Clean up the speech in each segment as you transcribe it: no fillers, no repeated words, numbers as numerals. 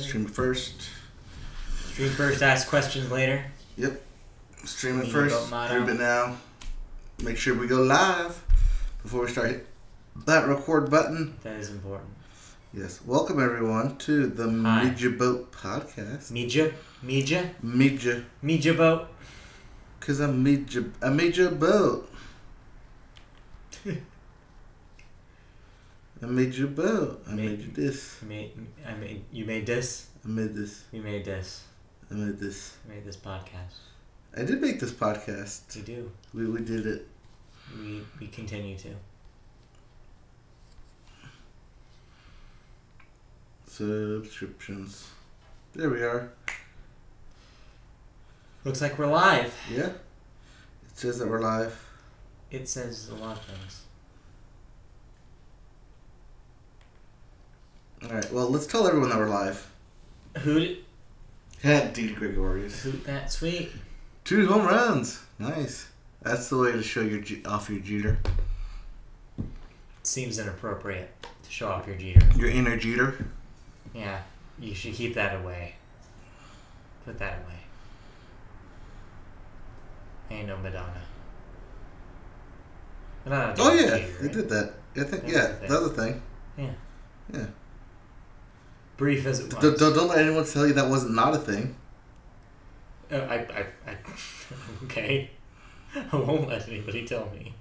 Stream it first. Stream first, ask questions later. Yep. Stream it first, stream it now. Make sure we go live before we start. Hit that record button. That is important. Yes. Welcome everyone to the Media Boat podcast. Media Boat. Cause I made you a boat. I made you a boat. I made you this. You made this? I made this. You made this. I made this. You made this podcast. I did make this podcast. You do. We did it. We continue to. Subscriptions. There we are. Looks like we're live. Yeah. It says that we're live. It says a lot of things. Alright, well, let's tell everyone that we're live. Hoot. D. Gregorius. Hoot that sweet. 2 home runs. Nice. That's the way to show your off your Jeter. Seems inappropriate to show off your Jeter. Your inner Jeter? Yeah. You should keep that away. Put that away. Ain't no Madonna. Oh yeah, Jeter, they right? did that. I think that was a thing. Yeah. Yeah. Brief as it was. Don't let anyone tell you that wasn't not a thing. Okay. I won't let anybody tell me.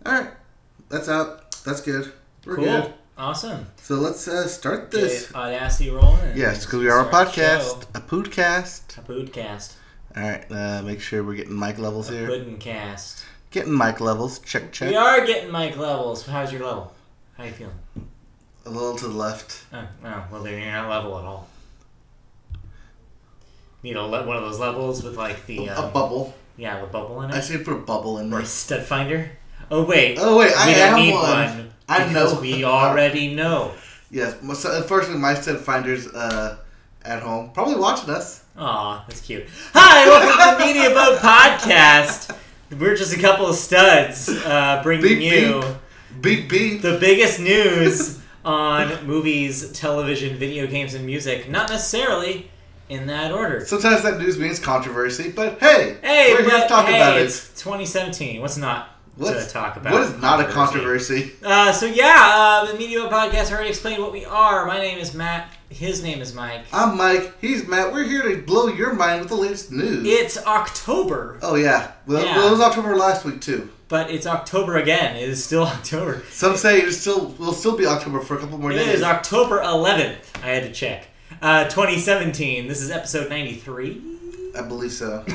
Alright. That's out. That's good. We're Cool. good. Awesome. So let's start this. Get Audacity rolling. Yes, because we are a podcast. A podcast. A podcast. Alright, make sure we're getting mic levels here. Puddingcast. Getting mic levels. Check. We are getting mic levels. How's your level? How you feeling? A little to the left. Oh, well, then you're not level at all. Need one of those levels with like the... a bubble. Yeah, the bubble in it. I should put a bubble in Or there. a stud finder. Oh, wait. I don't am need one. I know. Because we already know. Yes. So, unfortunately, my stud finder's at home. Probably watching us. Aw, that's cute. Hi, welcome to the Media Boat Podcast. We're just a couple of studs bringing you beep the biggest news on movies, television, video games, and music. Not necessarily in that order. Sometimes that news means controversy, but hey, we're here to talk about it. It's 2017. What's not to talk about? What is not a controversy? The Media Boat Podcast already explained what we are. My name is Matt. His name is Mike. I'm Mike. He's Matt. We're here to blow your mind with the latest news. It's October. Oh, yeah. Well, it was October last week, too. But it's October again. It is still October. Some say will still be October for a couple more days. It is October 11th. I had to check. 2017. This is episode 93. I believe so.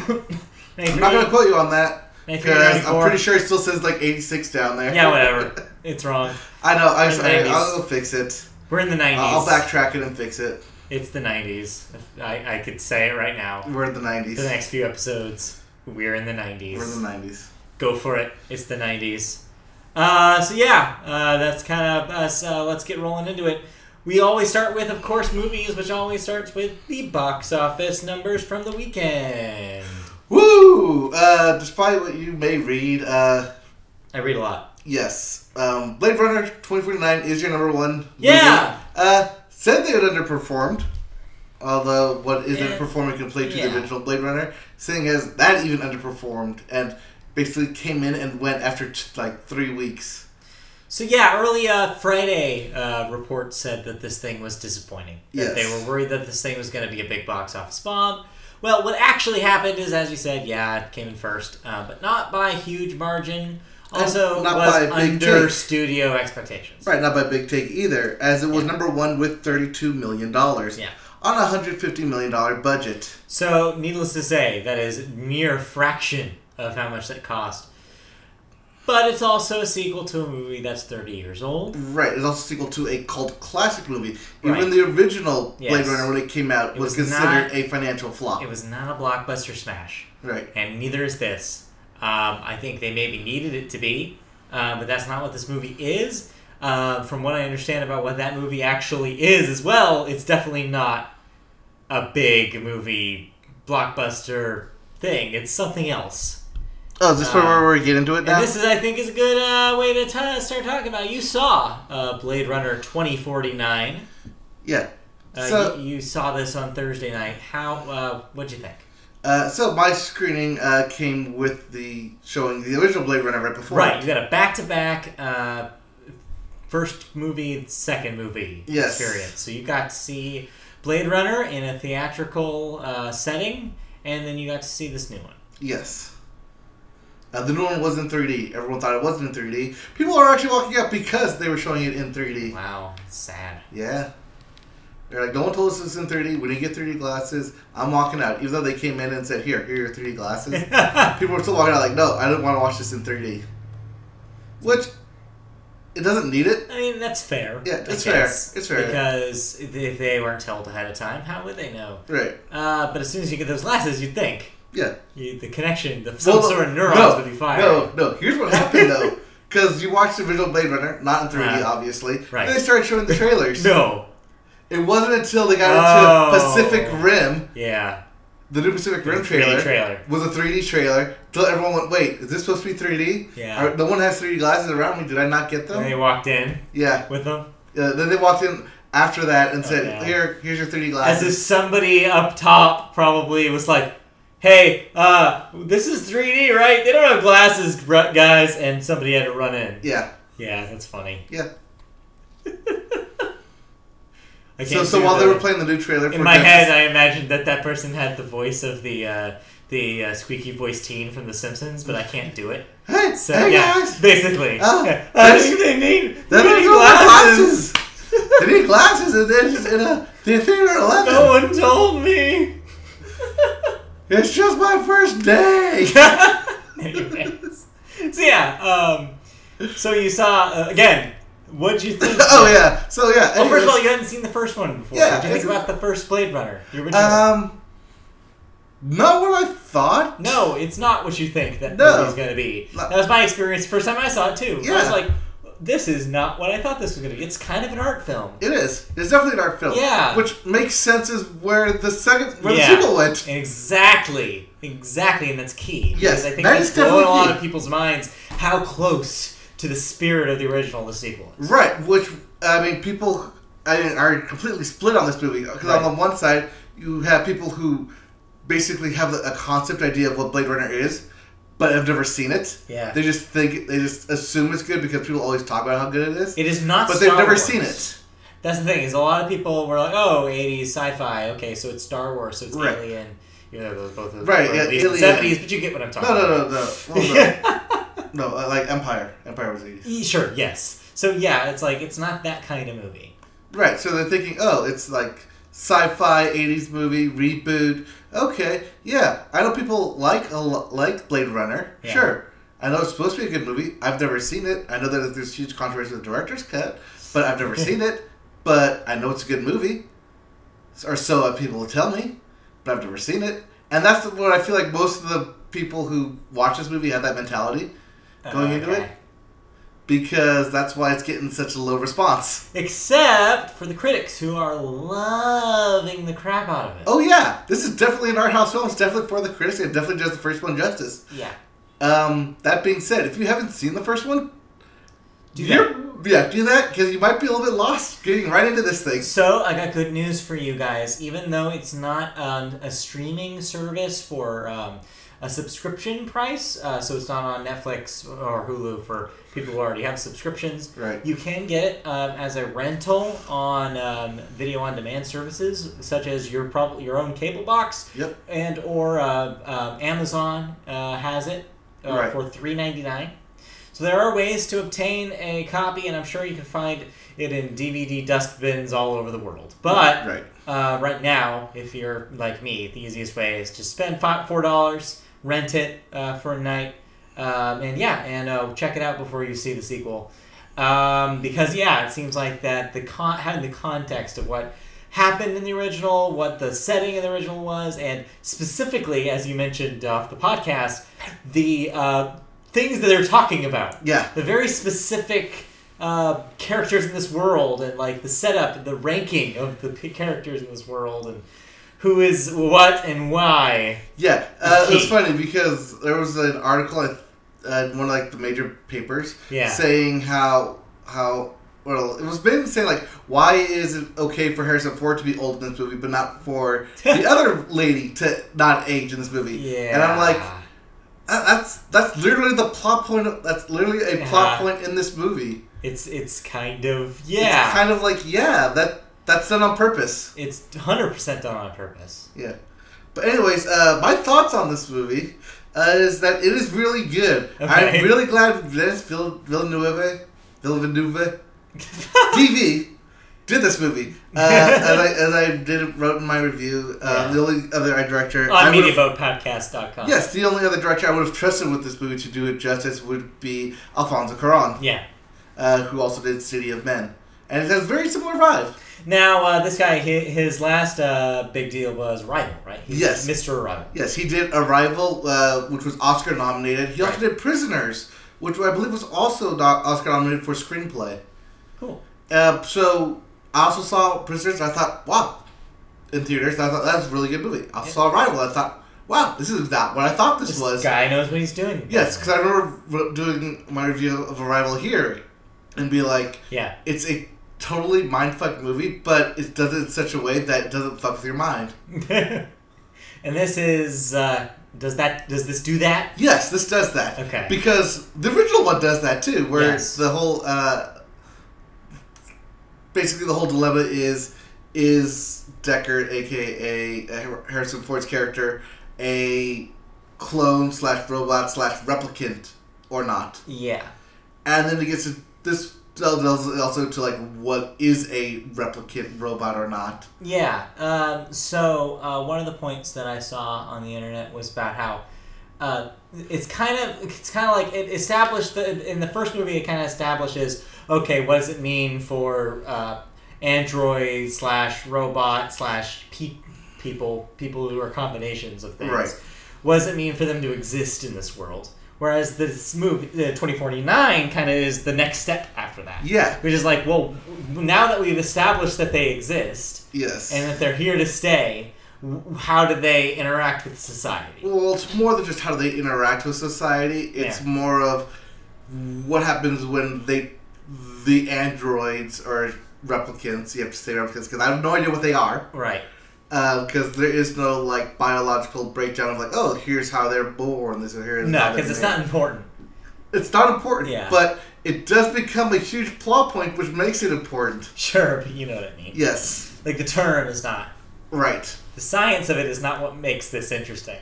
93? I'm not going to quote you on that. 93, Because I'm pretty sure it still says like 86 down there. Yeah, whatever. It's wrong. I know. I'll go fix it. We're in the 90s. I'll backtrack it and fix it. It's the 90s. I could say it right now. We're in the 90s. The next few episodes, we're in the 90s. We're in the 90s. Go for it. It's the 90s. That's kind of us. Let's get rolling into it. We always start with, of course, movies, which always starts with the box office numbers from the weekend. Woo! Despite what you may read, I read a lot. Yes. Blade Runner 2049 is your number one. Yeah! Movie. Said they had underperformed. Although, what isn't performing compared to the original Blade Runner, seeing as that even underperformed and basically came in and went after 3 weeks. So early Friday reports said that this thing was disappointing. That they were worried that this thing was going to be a big box office bomb. Well, what actually happened is, as you said, it came in first, but not by a huge margin. Also, not was by a big under take. studio expectations. Right, not by big take either, as it was number one with $32 million on a $150 million budget. So, needless to say, that is a mere fraction of how much that cost. But it's also a sequel to a movie that's 30 years old. Right, it's also a sequel to a cult classic movie. Even the original Blade Runner, when it came out, was considered a financial flop. It was not a blockbuster smash. Right. And neither is this. I think they maybe needed it to be, but that's not what this movie is. From what I understand about what that movie actually is as well, it's definitely not a big movie blockbuster thing. It's something else. Oh, is this where we're getting into it now? And this is, I think, is a good way to start talking about. You saw Blade Runner 2049. Yeah. So you saw this on Thursday night. How? What'd you think? So my screening came with showing the original Blade Runner right before. Right, you got a back-to-back first movie, second movie experience. So you got to see Blade Runner in a theatrical setting, and then you got to see this new one. Yes. The new one was in 3D. Everyone thought it wasn't in 3D. People are actually walking out because they were showing it in 3D. Wow, sad. Yeah. They're like, no one told us this in 3D. We didn't get 3D glasses. I'm walking out. Even though they came in and said, here are your 3D glasses. People were still walking out like, no, I didn't want to watch this in 3D. Which, it doesn't need it. I mean, that's fair. Yeah, it's fair. It's fair. Because if they weren't told ahead of time, how would they know? Right. But as soon as you get those glasses, you'd think. Yeah. The connection, some sort of neurons would be fired. No. Here's what happened, though. Because you watched the original Blade Runner, not in 3D, obviously. Right. Then they started showing the trailers. No. It wasn't until they got into Pacific Rim. Yeah. The new Pacific Rim trailer was a 3D trailer. Until everyone went, wait, is this supposed to be 3D? Yeah. No one has 3D glasses around me. Did I not get them? And they walked in. Yeah. With them. Then they walked in after that and said, here's your 3D glasses. As if somebody up top probably was like, hey, this is 3D, right? They don't have glasses, guys. And somebody had to run in. Yeah. Yeah, that's funny. Yeah. So while they were playing the new trailer for in my head, I imagined that person had the voice of the squeaky voice teen from The Simpsons, but I can't do it. Hey, so, guys! Basically, I think they need glasses. They need glasses, and they're just in a theater 11. No one told me. It's just my first day. Anyways, so so you saw again. What'd you think? So yeah. Well, first of all, you hadn't seen the first one before. Yeah, What did you think about the first Blade Runner, the original? Not what I thought. No, it's not what you think that movie's going to be. That was my experience. First time I saw it too. Yeah. I was like, this is not what I thought this was going to be. It's kind of an art film. It is. It's definitely an art film. Yeah. Which makes sense is where the sequel went. Exactly, and that's key. Yes, because I think that's blowing a lot of people's minds how close to the spirit of the original the sequel is. Right, which, I mean, people are completely split on this movie. Because on the one side, you have people who basically have a concept idea of what Blade Runner is, but have never seen it. Yeah. They just assume it's good because people always talk about how good it is. It is not but Star they've never Wars. seen it. That's the thing, is a lot of people were like, oh, 80s sci-fi, okay, so it's Star Wars, so it's Alien. You know, both of right, yeah, Alien. 70s, but you get what I'm talking about. No, like Empire. Empire was 80s. Sure, yes. So yeah, it's like, it's not that kind of movie. Right, so they're thinking, oh, it's like sci-fi 80s movie, reboot. Okay, yeah. I know people like Blade Runner. Yeah. Sure. I know it's supposed to be a good movie. I've never seen it. I know that there's huge controversy with the director's cut, but I've never seen it. But I know it's a good movie. Or so people will tell me, but I've never seen it. And that's what I feel like most of the people who watch this movie have that mentality going into it. Because that's why it's getting such a low response. Except for the critics who are loving the crap out of it. Oh yeah, this is definitely an art house film. It's definitely for the critics. It definitely does the first one justice. Yeah. That being said, if you haven't seen the first one, do that because you might be a little bit lost getting right into this thing. So I got good news for you guys. Even though it's not a streaming service for a subscription price, so it's not on Netflix or Hulu for people who already have subscriptions. Right. You can get it as a rental on video on demand services such as your own cable box. Yep. And or Amazon has it for $3.99. So there are ways to obtain a copy, and I'm sure you can find it in DVD dustbins all over the world. But right now, if you're like me, the easiest way is to spend $4, rent it for a night, and check it out before you see the sequel. Because it seems like that having the context of what happened in the original, what the setting of the original was, and specifically, as you mentioned off the podcast, the things that they're talking about. Yeah. The very specific characters in this world, and like the setup and the ranking of the characters in this world, and who is what and why. Yeah, it was funny because there was an article in one of like the major papers saying how well, it was basically saying like, why is it okay for Harrison Ford to be old in this movie, but not for the other lady to not age in this movie? Yeah, and I'm like, that's literally the plot point. That's literally a plot point in this movie. It's kind of It's kind of like that's done on purpose. It's 100% done on purpose. Yeah, but anyways, my thoughts on this movie is that it is really good. Okay. I'm really glad Denis Villeneuve TV did this movie. As I wrote in my review, the only other director on MediaVotePodcast.com. Yes, the only other director I would have trusted with this movie to do it justice would be Alfonso Cuarón. Yeah, who also did City of Men, and it has a very similar vibe. Now, this guy, his last big deal was Arrival, right? Yes, Mr. Arrival. Yes, he did Arrival, which was Oscar nominated. He also did Prisoners, which I believe was also Oscar nominated for screenplay. Cool. So I also saw Prisoners, and I thought, wow, in theaters, and I thought that was a really good movie. I also saw Arrival, and I thought, wow, this is not what I thought this was. This guy knows what he's doing. Yes, because I remember doing my review of Arrival here, and be like, it's a totally mindfuck movie, but it does it in such a way that it doesn't fuck with your mind. And this is does this do that? Yes, this does that. Okay. Because the original one does that too, where the whole basically the whole dilemma is Deckard, aka Harrison Ford's character, a clone / robot / replicant or not? Yeah. And then it gets to this also to like what is a replicant robot or not. Yeah. So one of the points that I saw on the internet was about how it's kind of like it established in the first movie. It kind of establishes, okay, what does it mean for android / robot / people who are combinations of things. Right. What does it mean for them to exist in this world? Whereas this movie, 2049, kind of is the next step after that. Yeah. Which is like, well, now that we've established that they exist, yes, and that they're here to stay, how do they interact with society? Well, it's more than just how do they interact with society. It's more of what happens when the androids or replicants. You have to say replicants because I have no idea what they are. Right. Because there is no like biological breakdown of like, oh, here's how they're born. No, because it's not important. It's not important. Yeah. But it does become a huge plot point, which makes it important. Sure, but you know what I mean. Yes. Like the term is not. Right. The science of it is not what makes this interesting.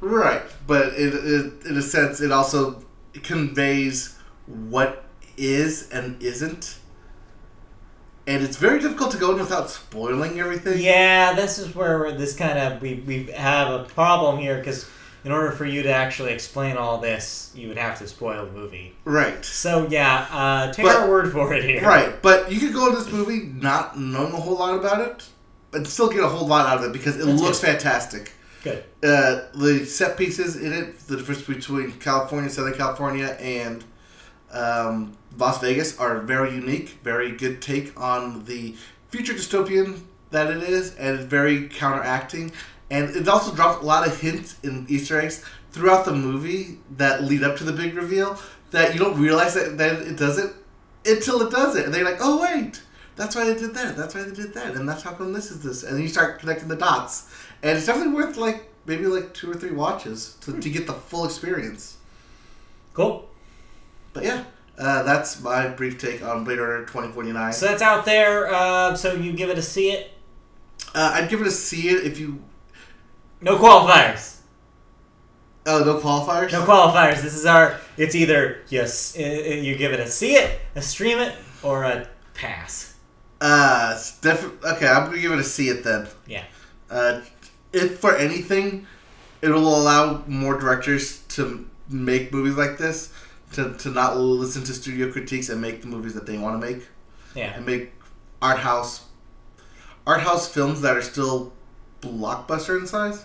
Right, but in a sense, it also conveys what is and isn't. And it's very difficult to go in without spoiling everything. Yeah, this is where this kind of we have a problem here because in order for you to actually explain all this, you would have to spoil the movie. Right. So yeah, take our word for it here. Right, but you could go into this movie not knowing a whole lot about it, but still get a whole lot out of it because it looks fantastic. Good. The set pieces in it, the difference between California, Southern California, and Las Vegas are very unique, very good take on the future dystopian that it is, and it's very counteracting. And it also drops a lot of hints and Easter eggs throughout the movie that lead up to the big reveal that you don't realize that it does it until it does it. And they're like, oh, wait, that's why they did that. That's why they did that. And that's how come this is this. And then you start connecting the dots. And it's definitely worth maybe 2 or 3 watches to get the full experience. Cool. But yeah. That's my brief take on Blade Runner 2049. So that's out there. So you give it a see it? I'd give it a see it if you... No qualifiers. Oh, no qualifiers? No qualifiers. This is our... It's either you give it a see it, a stream it, or a pass. It's okay, I'm going to give it a see it then. Yeah. If for anything, it will allow more directors to make movies like this. To not listen to studio critiques and make the movies that they want to make. Yeah. And make art house films that are still blockbuster in size.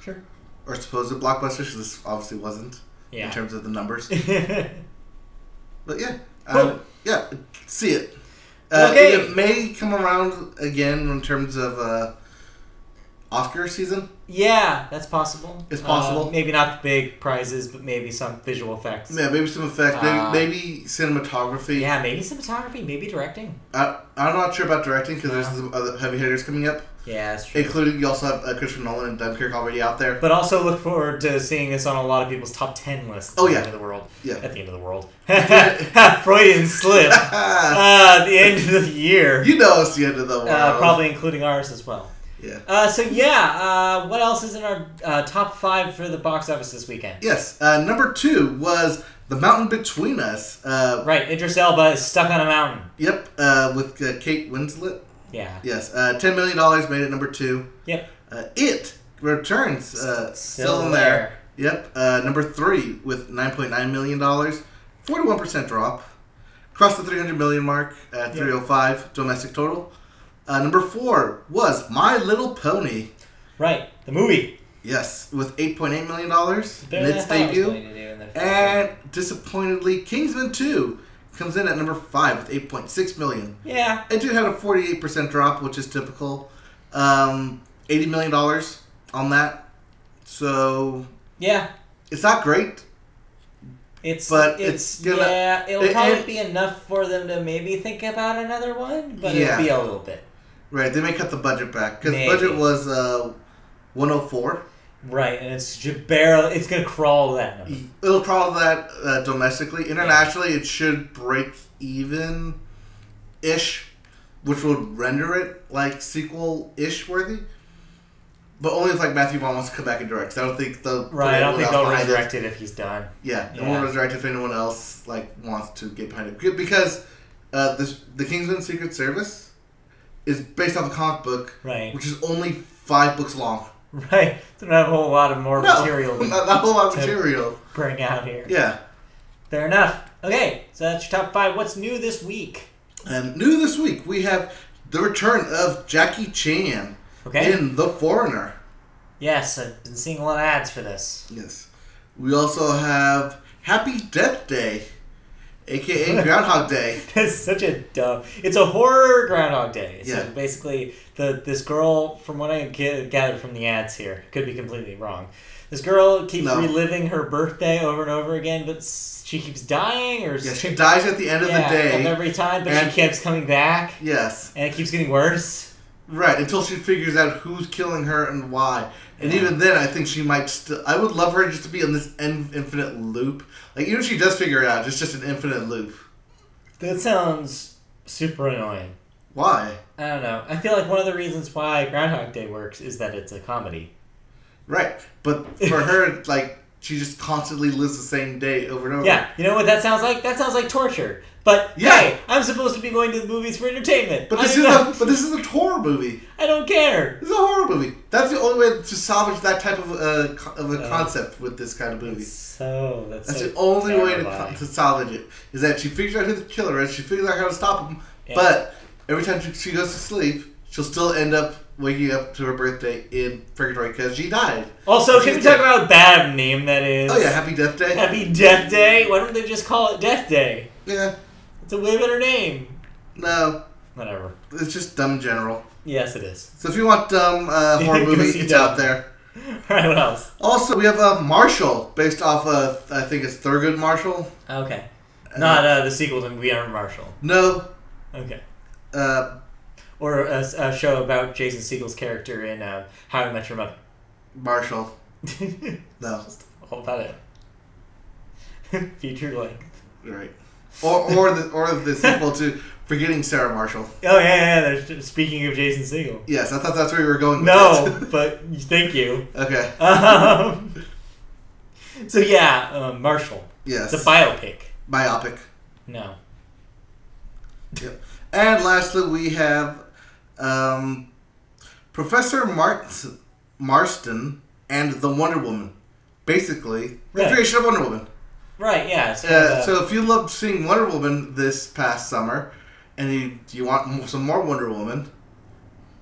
Sure. Or supposed blockbusters, because this obviously wasn't. Yeah. In terms of the numbers. But yeah. Cool. Yeah, see it. Okay. It may come around again in terms of Oscar season. Yeah, that's possible. It's possible. Maybe not big prizes, but maybe some visual effects. Yeah, maybe some effects. Maybe cinematography. Yeah, maybe cinematography. Maybe directing. I'm not sure about directing because there's some other heavy hitters coming up. Yeah, that's true. Including, you also have Christopher Nolan and Dunkirk already out there. But also look forward to seeing this on a lot of people's top 10 lists at the end of the world. Yeah. At the end of the world. Freudian slip. The end of the year. You know it's the end of the world. Probably including ours as well. Yeah. What else is in our top 5 for the box office this weekend? Yes. Number 2 was The Mountain Between Us. Right. Idris Elba is stuck on a mountain. Yep. With Kate Winslet. Yeah. Yes. $10 million made it number 2. Yep. It returns. Still in there. Yep. Number 3 with $9.9 million. 41% drop. Crossed the 300 million mark at 305 domestic total. Number 4 was My Little Pony. Right. The movie. Yes. With $8.8 million in its debut. And disappointedly, Kingsman 2 comes in at number 5 with $8.6 million. Yeah. It did have a 48% drop, which is typical. $80 million on that. So... Yeah. It's not great. It's gonna... Yeah, it'll probably be enough for them to maybe think about another one, but it'll be a little bit. Right, they may cut the budget back. Because the budget was 104. Right, and it's it's going to crawl that number. It'll crawl that domestically. Internationally, it should break even-ish, which would render it like sequel-ish worthy. But only if like Matthew Vaughn wants to come back and direct. I don't think they'll resurrect it if he's done. Yeah, they won't resurrect it if anyone else like wants to get behind it. Because the Kingsman Secret Service is based off a comic book, right? Which is only 5 books long. Right. They don't have a whole lot of more material. Not a whole lot of material. Bring out here. Yeah. Fair enough. Okay, so that's your top 5. What's new this week? And new this week, we have the return of Jackie Chan in The Foreigner. Yes, I've been seeing a lot of ads for this. Yes. We also have Happy Death Day, a.k.a. Groundhog Day. That's such a dumb... It's a horror Groundhog Day. So yeah. Basically, this girl, from what I gathered from the ads here, could be completely wrong. This girl keeps reliving her birthday over and over again, but she keeps dying? She dies at the end of the day. Of every time, but she keeps coming back. Yes. And it keeps getting worse. Right, until she figures out who's killing her and why. And even then, I think she might still... I would love her just to be on this infinite loop. Like, even if she does figure it out, it's just an infinite loop. That sounds super annoying. Why? I don't know. I feel like one of the reasons why Groundhog Day works is that it's a comedy. Right. But for her, like, she just constantly lives the same day over and over. Yeah. You know what that sounds like? That sounds like torture. But, hey, I'm supposed to be going to the movies for entertainment. But this is a horror movie. I don't care. It's a horror movie. That's the only way to salvage that type of a concept with this kind of movie. That's the only way to salvage it. Is that she figures out who the killer is, she figures out how to stop him, but every time she goes to sleep, she'll still end up waking up to her birthday in purgatory because she died. Also, can we talk about how bad name that is? Oh yeah, Happy Death Day. Happy Death Day? Why don't they just call it Death Day? Yeah. It's a way better name. No. Whatever. It's just dumb in general. Yes, it is. So if you want dumb horror movie, it's out there. Alright, what else? Also, we have Marshall, based off of, I think it's Thurgood Marshall. Okay. Not the sequel to We Are Marshall. No. Okay. Or a show about Jason Segel's character in How I Met Your Mother. Marshall. No. Just all about it. Feature length. Right. Or the sequel to Forgetting Sarah Marshall. Oh yeah. Speaking of Jason Segel. Yes, I thought that's where you were going with No, but thank you. Okay. So yeah, Marshall. Yes. It's a biopic. Biopic. No. Yep. And lastly, we have Professor Marston and the Wonder Woman. Basically, the creation of Wonder Woman. Right, yeah. So if you loved seeing Wonder Woman this past summer, and you want some more Wonder Woman,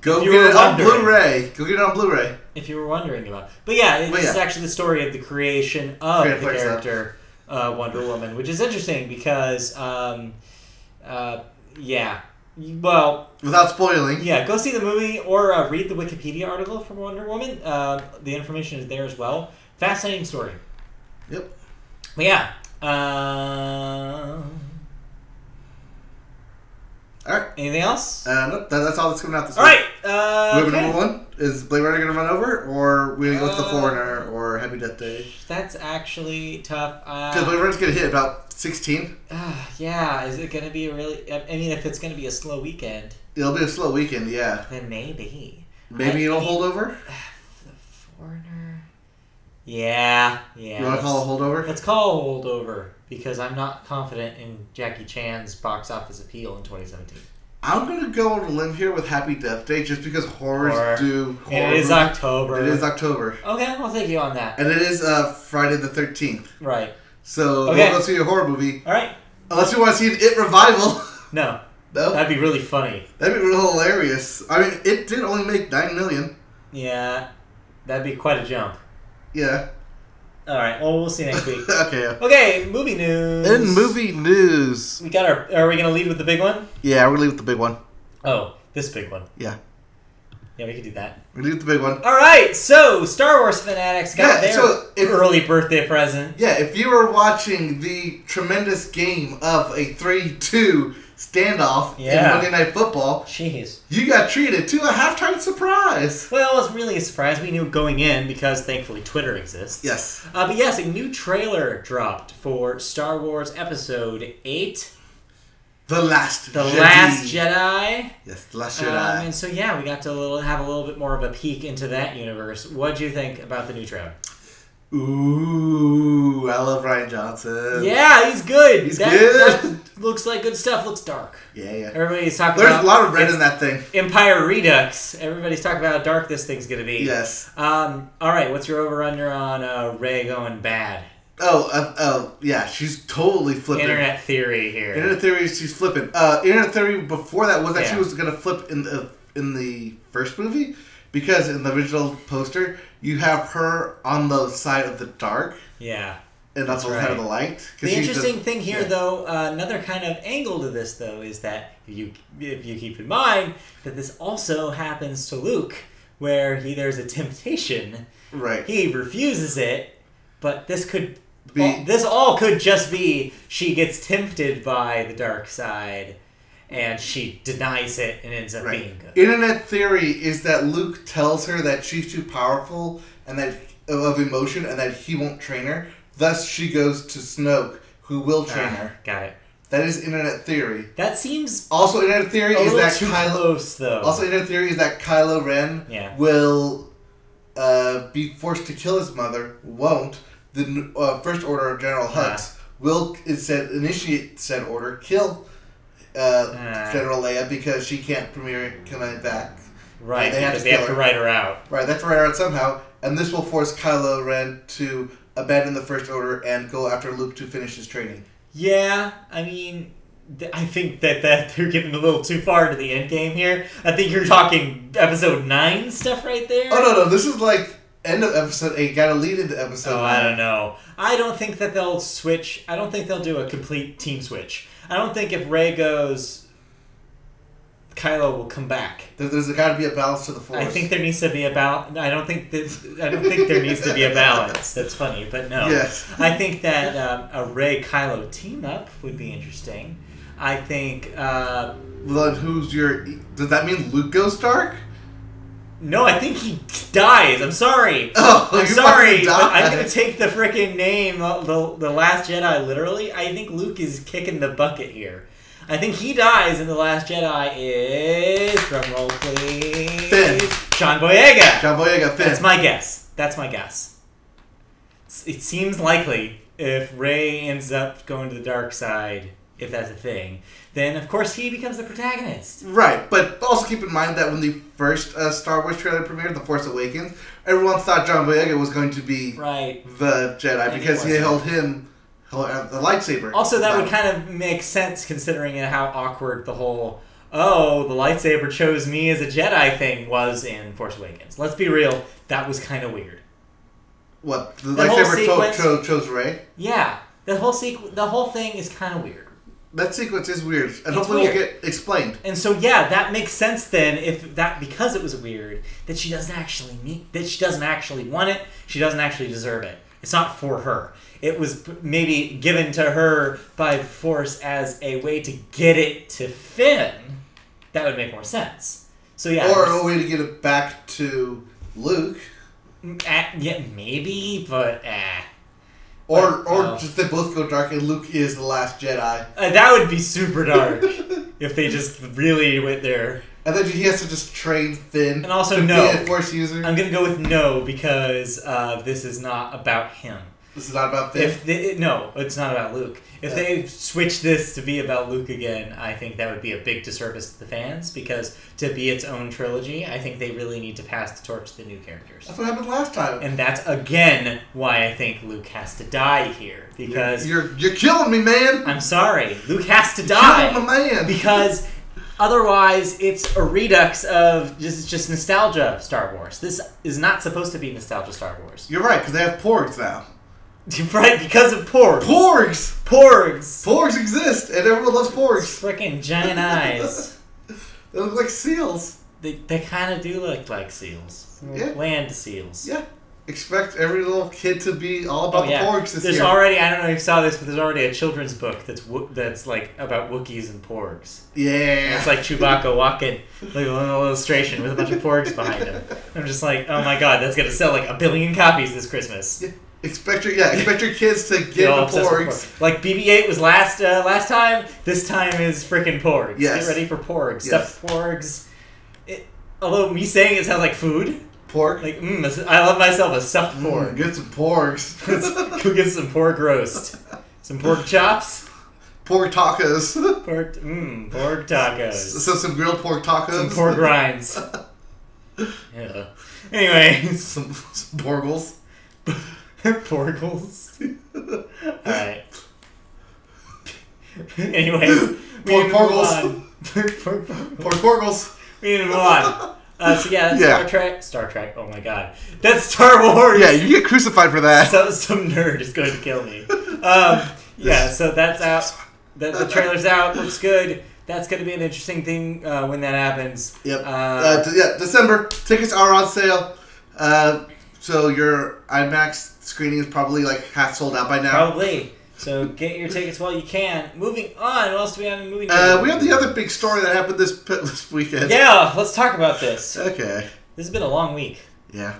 go get it on Blu-ray. Go get it on Blu-ray. If you were wondering about it. But yeah, this is actually the story of the creation of the character Wonder Woman, which is interesting because, Well, without spoiling. Yeah, go see the movie or read the Wikipedia article from Wonder Woman. The information is there as well. Fascinating story. Yep. But yeah. All right. Anything else? Nope. That's all that's coming out this week. All right. Do we have number one? Is Blade Runner going to run over, or we going to go with The Foreigner or Happy Death Day? That's actually tough. Because Blade Runner's going to hit about 16. Yeah. Is it going to be a really... I mean, if it's going to be a slow weekend... It'll be a slow weekend, yeah. Then maybe. Maybe it'll hold over? The Foreigner... Yeah. You want to call a holdover? Let's call a holdover, because I'm not confident in Jackie Chan's box office appeal in 2017. I'm going to go on a limb here with Happy Death Day, just because horrors do horror. It is October. It is October. Okay, I'll take you on that. And it is Friday the 13th. Right. So we'll go see a horror movie. All right. Unless you want to see an It revival. No. No? That'd be really funny. That'd be real hilarious. I mean, it did only make $9 million. Yeah. That'd be quite a jump. Yeah. All right. Well, we'll see next week. Okay. Okay. Movie news. In movie news, we got our. Are we gonna lead with the big one? Yeah, we're gonna lead with the big one. Oh, this big one. Yeah. Yeah, we can do that. We lead with the big one. All right. So, Star Wars fanatics got their early birthday present. Yeah. If you were watching the tremendous game of a 3-2 standoff in Monday Night Football, jeez, you got treated to a halftime surprise. Well, it wasn't really a surprise. We knew going in because thankfully Twitter exists. Yes. But yes, a new trailer dropped for Star Wars Episode 8. The Last Jedi. Yes, The Last Jedi. And so yeah, we got to have a little bit more of a peek into that universe. What'd you think about the new trailer? Ooh, I love Rian Johnson. Yeah, he's good. He's good. That looks like good stuff. Looks dark. Yeah. Everybody's talking There's about... a lot of red in that thing. Empire Redux. Everybody's talking about how dark this thing's going to be. Yes. All right, what's your over-under on Rey going bad? Yeah, she's totally flipping. Internet theory here. Internet theory, she's flipping. Internet theory before that was that she was going to flip in the first movie, because in the original poster, you have her on the side of the dark. Yeah. And that's the side of the light. The interesting thing here, though, another kind of angle to this, though, is that if you keep in mind that this also happens to Luke, where there's a temptation. Right. He refuses it, but this could... this all could just be she gets tempted by the dark side, and she denies it and ends up being good. Internet theory is that Luke tells her that she's too powerful and that of emotion, and that he won't train her. Thus, she goes to Snoke, who will train her. Got it. That is internet theory. That seems also internet theory is that close, though. Also, internet theory is that Kylo Ren will be forced to kill his mother. Won't. The First Order of General Hux will instead initiate said order, kill General Leia, because she can't come back. Right, they have to write her out. Right, they have to write her out somehow, and this will force Kylo Ren to abandon the First Order and go after Luke to finish his training. Yeah, I mean, I think that they're getting a little too far to the end game here. I think you're talking Episode 9 stuff right there. Oh, no, this is like end of Episode 8, gotta lead into Episode 9. I don't know. I don't think that they'll switch. I don't think they'll do a complete team switch. I don't think if Rey goes, Kylo will come back. There's got to be a balance to the Force. I think there needs to be a balance. I don't think there needs to be a balance. That's funny, but no. Yes. I think that a Rey Kylo team up would be interesting. I think. Then who's your? Does that mean Luke goes dark? No, I think he dies. I'm sorry. Oh, I'm sorry, but I'm gonna take the freaking name, the Last Jedi, literally. I think Luke is kicking the bucket here. I think he dies, and the Last Jedi is, drumroll please, Finn. John Boyega. John Boyega, Finn. That's my guess. It seems likely if Rey ends up going to the dark side, if that's a thing, then of course he becomes the protagonist. Right, but also keep in mind that when the first Star Wars trailer premiered, The Force Awakens, everyone thought John Boyega was going to be the Jedi because he held the lightsaber. Also, that would kind of make sense considering how awkward the whole the lightsaber chose me as a Jedi thing was in Force Awakens. Let's be real, that was kind of weird. What? The lightsaber chose Rey? Yeah. The whole thing is kind of weird. That sequence is weird, and hopefully we'll get explained. And so, yeah, that makes sense then. Because it was weird, that she doesn't actually want it. She doesn't actually deserve it. It's not for her. It was maybe given to her by force as a way to get it to Finn. That would make more sense. So yeah, or a way to get it back to Luke. Yeah, maybe, but Or just they both go dark and Luke is the last Jedi. That would be super dark if they just really went there. And then he has to just train Finn. And also, no. Be a Force user. I'm going to go with no because this is not about him. This is not about Finn? No, it's not about Luke. If they switch this to be about Luke again, I think that would be a big disservice to the fans because to be its own trilogy, I think they really need to pass the torch to the new characters. That's what happened last time. And that's, again, why I think Luke has to die here. Because... You're killing me, man! I'm sorry. Luke has to die. Killing my man! Because... Otherwise, it's a redux of just nostalgia of Star Wars. This is not supposed to be nostalgia Star Wars. You're right, because they have porgs now. Right, because of porgs. Porgs! Porgs! Porgs exist, and everyone loves porgs. Freaking giant eyes. They look like seals. They kind of do look like seals. Yeah. Land seals. Yeah. Expect every little kid to be all about the porgs this year. There's already, I don't know if you saw this, but there's already a children's book that's like about Wookiees and porgs. Yeah. And it's like Chewbacca walking, like a little illustration with a bunch of porgs behind him. I'm just like, oh my god, that's gonna sell like 1 billion copies this Christmas. Yeah. Expect your kids to get the porgs. Like BB-8 was last time. This time is freaking porgs. Yes. Get ready for porgs. Stuffed porgs. Although me saying it sounds like food. Pork? Like, I love myself a stuffed pork. Get some porgs. Go get some pork roast. Some pork chops. Pork tacos. Pork tacos. So some grilled pork tacos. Some pork rinds. Yeah. Anyway. Some porgles. Porgles. Alright. Anyways. Pork porgles. We need to move on. So yeah, that's Star Trek. Oh my god, that's Star Wars. Yeah, you get crucified for that. So some nerd is going to kill me. Yeah, so that's out. The trailer's out. Looks good. That's going to be an interesting thing when that happens. Yep. December tickets are on sale. So your IMAX screening is probably like half sold out by now. Probably. So get your tickets while you can. Moving on, what else do we have in movie news? We have the other big story that happened this weekend. Yeah, let's talk about this. Okay. This has been a long week. Yeah.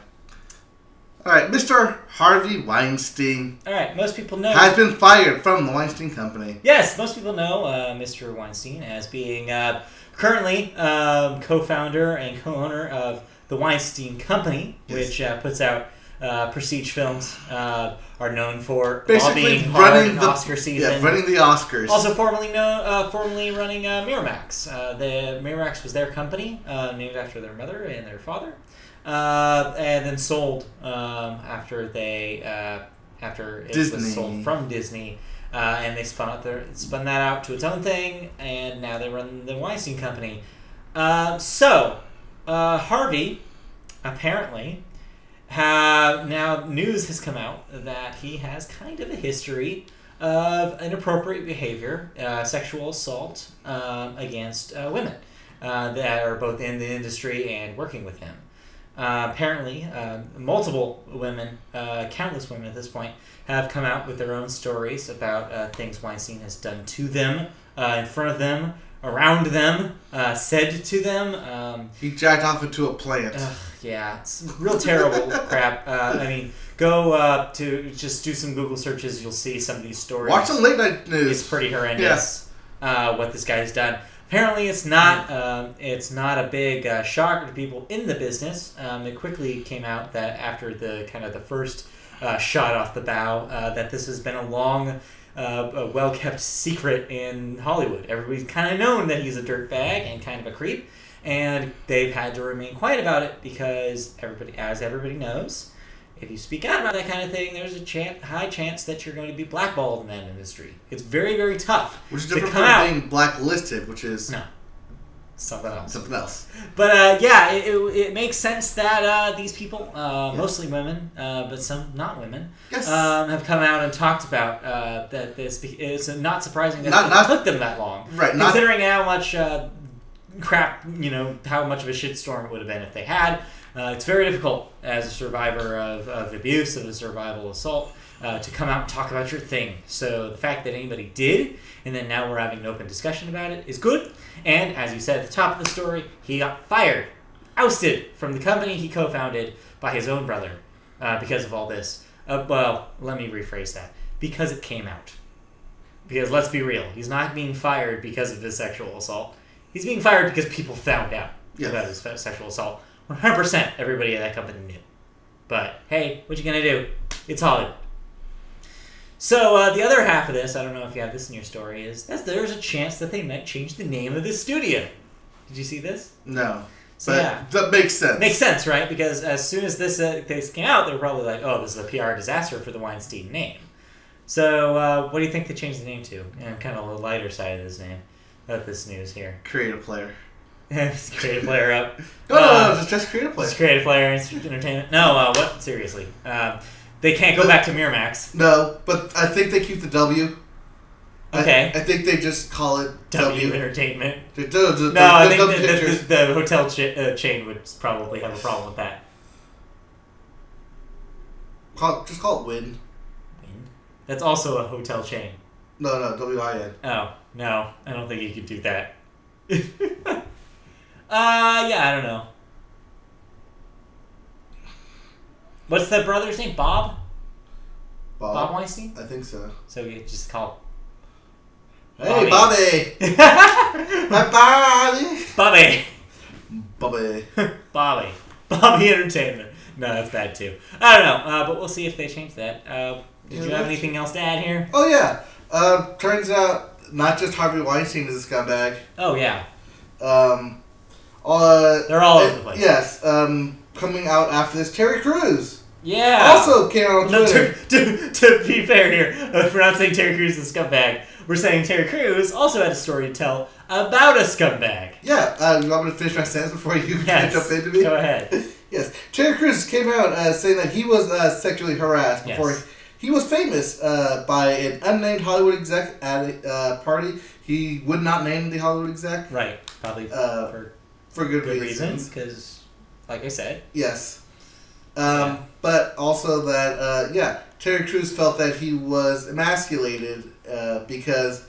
All right, Mr. Harvey Weinstein. All right, most people know... has been fired from the Weinstein Company. Yes, most people know Mr. Weinstein as being currently co-founder and co-owner of the Weinstein Company, which puts out prestige films, are known for basically running the Oscar season. Yeah, running the Oscars. Also formerly running Miramax. The Miramax was their company, named after their mother and their father, and then sold after it was sold from Disney, and they spun that out to its own thing, and now they run the Weinstein Company. Harvey apparently. Now news has come out that he has kind of a history of inappropriate behavior, sexual assault against women that are both in the industry and working with him. Apparently, multiple women, countless women at this point, have come out with their own stories about things Weinstein has done to them, in front of them, around them, said to them. He jacked off into a plant. Yeah, it's real terrible crap. I mean, go to just do some Google searches. You'll see some of these stories. Watch some late night news. It's pretty horrendous. What this guy's done. Apparently, it's not a big shocker to people in the business. It quickly came out that after the first shot off the bow, that this has been a long. A well-kept secret in Hollywood. Everybody's kind of known that he's a dirtbag and kind of a creep, and they've had to remain quiet about it because everybody knows, if you speak out about that kind of thing, there's a high chance that you're going to be blackballed in that industry. It's very, very tough. Which is different from being blacklisted, which is... No. something else. Something else. But yeah, it makes sense that these people, mostly women, but some not women, yes. Have come out and talked about that this. It's not surprising that it took them that long, right? Considering how much crap, how much of a shitstorm it would have been if they had. It's very difficult as a survivor of abuse, of a survival assault, to come out and talk about your thing. So the fact that anybody did, and then now we're having an open discussion about it, is good. And as you said at the top of the story, he got fired, ousted from the company he co-founded by his own brother because of all this. Well, let me rephrase that. Because it came out. Because let's be real, he's not being fired because of his sexual assault. He's being fired because people found out about his sexual assault. 100% everybody at that company knew. But hey, what you gonna do? It's Hollywood. So the other half of this, I don't know if you have this in your story, is that there's a chance that they might change the name of this studio. Did you see this? No. So but yeah, that makes sense. Makes sense, right? Because as soon as this came out, they were probably like, "Oh, this is a PR disaster for the Weinstein name." So what do you think they changed the name to? And kind of the lighter side of this name, of this news here. Create a player. Just create a player up. No, just create a player. Just create a player and entertainment. No, what? Seriously. They can't go back to Miramax. No, but I think they keep the W. Okay. I think they just call it W Entertainment. I think the hotel chain would probably have a problem with that. Just call it Win. Win? That's also a hotel chain. No, W-I-N. Oh, no. I don't think you could do that. Yeah, I don't know. What's the brother's name? Bob Bob Weinstein? I think so. So you just call Hey, Bobby! Bobby! Bobby Entertainment. No, that's bad too. I don't know, but we'll see if they change that. Did you have anything else to add here? Oh, yeah. Turns out not just Harvey Weinstein is a scumbag. Oh, yeah. They're all over the place. Yes. Coming out after this, Terry Crews. Yeah. Also came out on Twitter. To be fair here, we're not saying Terry Crews is a scumbag. We're saying Terry Crews also had a story to tell about a scumbag. Yeah. You want me to finish my sentence before you jump into me? Go ahead. Yes. Terry Crews came out saying that he was sexually harassed before he was famous by an unnamed Hollywood exec at a party. He would not name the Hollywood exec. Right. Probably for good reasons. Because, like I said. Yes. But also that, Terry Crews felt that he was emasculated because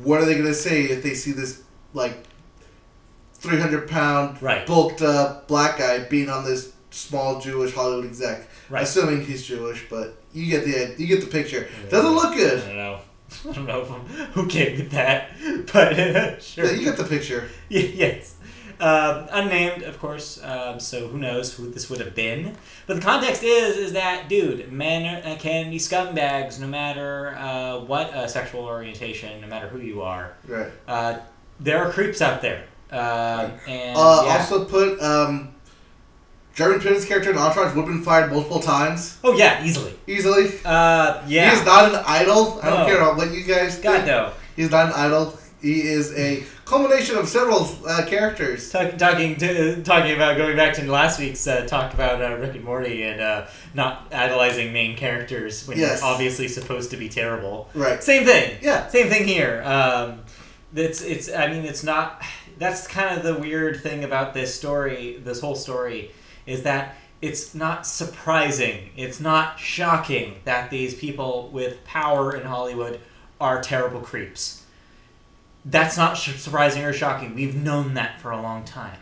what are they going to say if they see this, 300-pound, bulked up black guy being on this small Jewish Hollywood exec? Right. Assuming he's Jewish, but you get the picture. Doesn't look good. I don't know who came with that, but sure. Yeah, you get the picture. Yes. Unnamed, of course, so who knows who this would have been. But the context is that, dude, men can be scumbags no matter what sexual orientation, no matter who you are. Right. There are creeps out there. And also put Jeremy Piven's character in Entourage would have been fired multiple times. Oh, yeah, easily. Easily? Yeah. He is not an idol. I don't care what you guys think. God, no. He's not an idol. He is a culmination of several characters. Talking about going back to last week's talk about Rick and Morty and not idolizing main characters when they're obviously supposed to be terrible. Right. Same thing. Yeah. Same thing here. It's not. That's kind of the weird thing about this story. This whole story is that it's not surprising. It's not shocking that these people with power in Hollywood are terrible creeps. That's not surprising or shocking. We've known that for a long time.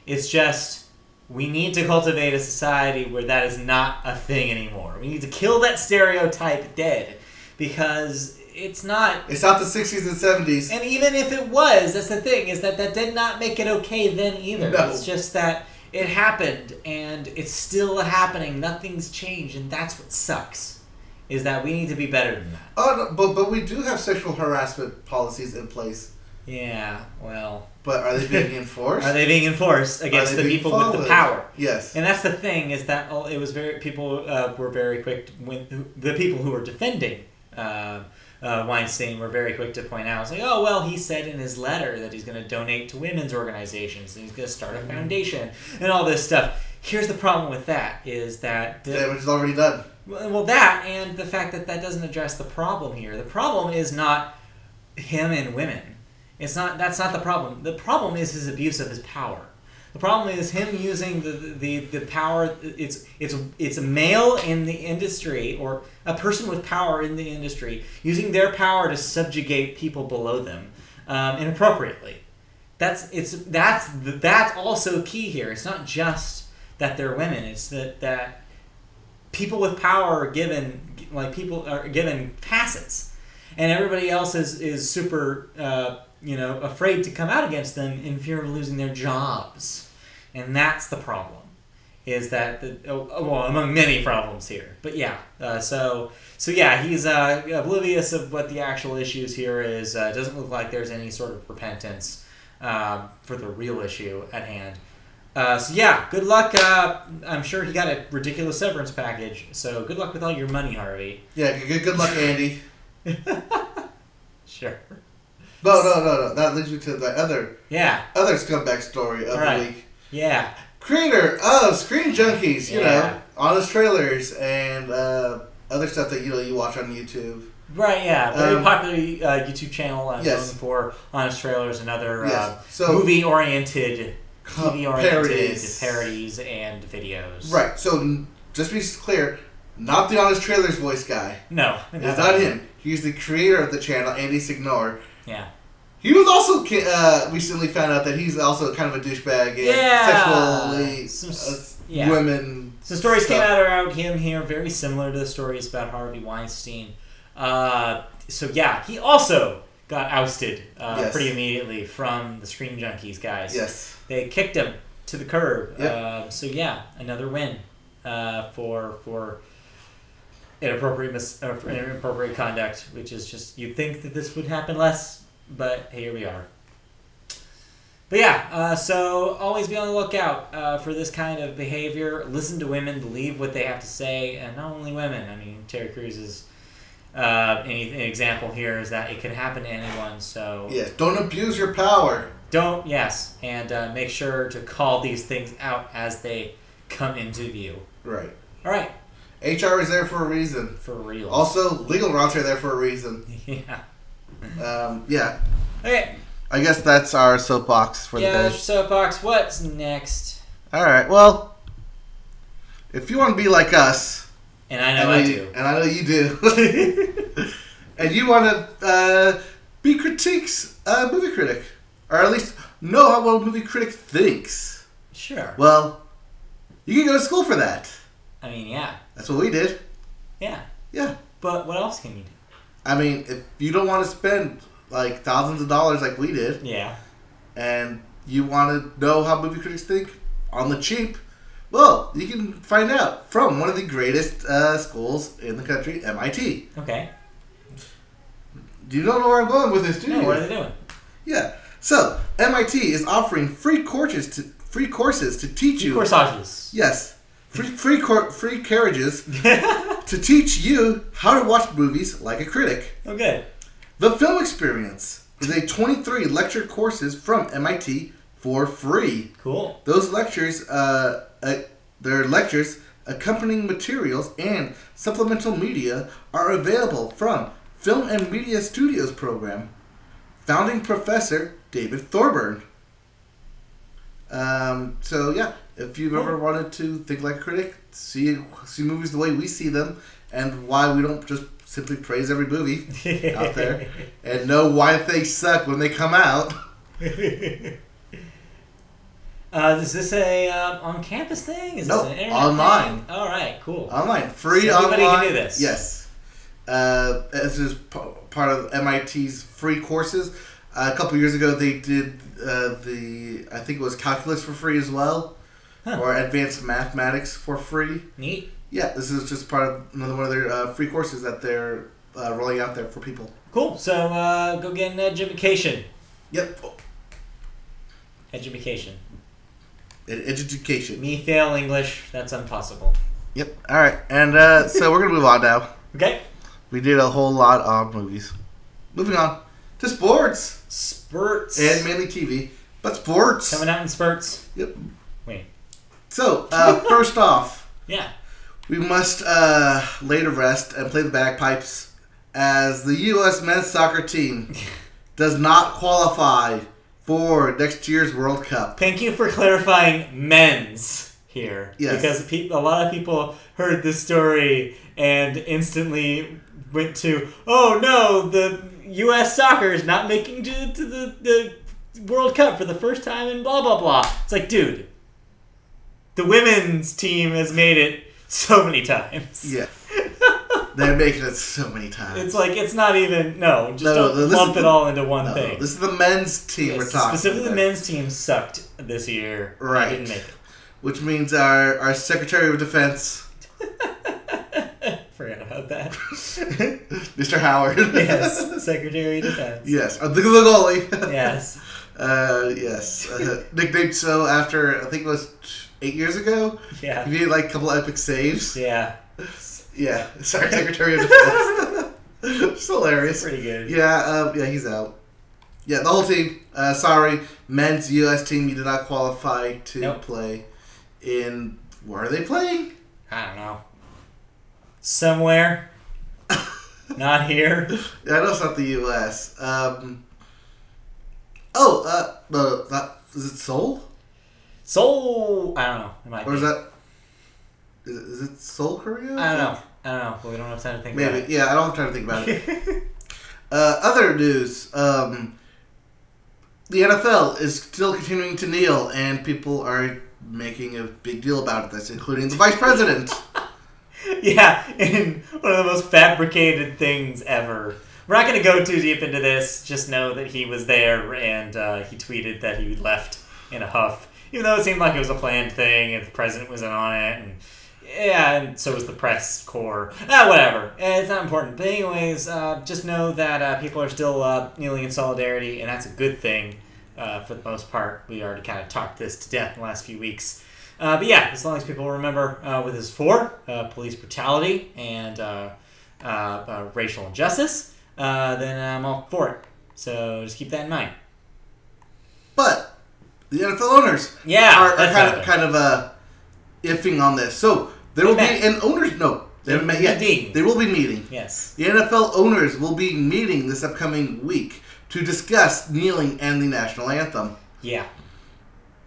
It's just, we need to cultivate a society where that is not a thing anymore. We need to kill that stereotype dead. Because it's not... It's not the 60s and 70s. And even if it was, that's the thing, is that did not make it okay then either. No. It's just that it happened, and it's still happening. Nothing's changed, and that's what sucks. Is that we need to be better than that. Oh, no, but we do have sexual harassment policies in place. Yeah, well... But are they being enforced? Are they being enforced against the people with the power? Yes. And that's the thing, is that people were very quick, when the people who were defending Weinstein were very quick to point out. It's like, oh, well, he said in his letter that he's going to donate to women's organizations and he's going to start a foundation and all this stuff. Here's the problem with that is that... damage is already done. Well, that and the fact that that doesn't address the problem here. The problem is not him and women. That's not the problem. The problem is his abuse of his power. The problem is him using the power. It's a male in the industry or a person with power in the industry using their power to subjugate people below them inappropriately. That's also key here. It's not just that they're women. It's that people with power are given passes, and everybody else is super afraid to come out against them in fear of losing their jobs. And that's the problem, is that, among many problems here. But yeah, so yeah, he's oblivious of what the actual issues here is. Doesn't look like there's any sort of repentance for the real issue at hand. So yeah, good luck. I'm sure he got a ridiculous severance package, so good luck with all your money, Harvey. Yeah, good luck, Andy. Sure. No. That leads me to the other scumbag story of the week. Yeah. Creator of Screen Junkies, you know, honest trailers and other stuff that you watch on YouTube. Right, yeah. Very popular YouTube channel known for honest trailers and other movie-oriented, TV-oriented parodies and videos. Right. So just to be clear, not the honest trailers voice guy. No. It's not him. He's the creator of the channel, Andy Signore. Yeah. He was also recently found out that he's also kind of a douchebag and sexually women. Some stories came out around him here, very similar to the stories about Harvey Weinstein. So yeah, he also got ousted pretty immediately from the Screen Junkies guys. Yes, they kicked him to the curb. Yep. So yeah, another win for inappropriate conduct, which is just, you'd think that this would happen less. But here we are. But yeah, so always be on the lookout for this kind of behavior. Listen to women, believe what they have to say, and not only women. I mean, Terry Crews's an example here is that it can happen to anyone. So yes, don't abuse your power. And make sure to call these things out as they come into view. Right. All right. HR is there for a reason. For real. Also, legal routes are there for a reason. Yeah. Yeah. Okay. I guess that's our soapbox for the day. Yeah, soapbox. What's next? All right. Well, if you want to be like us, and I know I do, and I know you do, and you want to be movie critic, or at least know how well a movie critic thinks. Sure. Well, you can go to school for that. I mean, yeah. That's what we did. Yeah. Yeah. But what else can you do? I mean, if you don't want to spend like thousands of dollars like we did, and you want to know how movie critics think on the cheap, well, you can find out from one of the greatest schools in the country, MIT. Okay. You don't know where I'm going with this, do you? No, what are they doing? Yeah. So, MIT is offering free courses to teach you. Corsages. Yes. Free carriages to teach you how to watch movies like a critic. Okay. The Film Experience is a 23 lecture courses from MIT for free. Cool. Those lectures, their lectures, accompanying materials, and supplemental media are available from Film and Media Studios program, founding professor David Thorburn. So yeah, if you've ever wanted to think like a critic, see movies the way we see them, and why we don't just simply praise every movie out there, and know why they suck when they come out. Is this a on-campus thing? Is this an internet online thing? All right, cool. Online, free so online. Anybody can do this. Yes. This is part of MIT's free courses. A couple years ago, they did I think it was calculus for free as well, or advanced mathematics for free. Neat. Yeah, this is just part of another one of their free courses that they're rolling out there for people. Cool. So go get an education. Yep. Education. Education. Me fail English. That's impossible. Yep. All right, and so we're gonna move on now. Okay. We did a whole lot of movies. Moving on to sports. Spurts. And mainly TV. But sports. Coming out in spurts. Yep. Wait. So, first off. Yeah. We must lay to rest and play the bagpipes as the U.S. men's soccer team does not qualify for next year's World Cup. Thank you for clarifying men's here. Yes. Because a lot of people heard this story and instantly went to, oh no, the U.S. soccer is not making it to the World Cup for the first time and blah, blah, blah. It's like, dude, the women's team has made it so many times. Yeah. They're making it so many times. It's like, it's not even, don't lump it all into one thing. This is the men's team we're talking specifically about. The men's team sucked this year. Right. They didn't make it. Which means our Secretary of Defense... Forgot about that. Mr. Howard. Yes, Secretary of Defense. Yes, the goalie. Yes. Yes. Nicknamed so after, I think it was 8 years ago. Yeah. He made like a couple epic saves. Yeah. Yeah. Sorry, Secretary of Defense. It's hilarious. Pretty good. Yeah, he's out. Yeah, the whole team. Sorry, men's U.S. team, you did not qualify to play in... Where are they playing? I don't know. Somewhere. Not here. Yeah, I know it's not the U.S. Is it Seoul? Seoul. I don't know. It might or be. Is that... Is it Seoul, Korea? I don't know. But we don't have time to think about it. Maybe. Yeah, I don't have time to think about it. Other news. The NFL is still continuing to kneel, and people are making a big deal about this, including the vice president. Yeah, in one of the most fabricated things ever. We're not going to go too deep into this. Just know that he was there, and he tweeted that he left in a huff. Even though it seemed like it was a planned thing, and the president was in on it, and so was the press corps. Whatever. It's not important. But anyways, just know that people are still kneeling in solidarity, and that's a good thing for the most part. We already kind of talked this to death in the last few weeks. But yeah, as long as people remember what this is for, police brutality and racial injustice, then I'm all for it. So just keep that in mind. But the NFL owners are kind of iffing on this. So there will be an owners... No, they haven't met yet. They will be meeting. Yes. The NFL owners will be meeting this upcoming week to discuss kneeling and the national anthem. Yeah.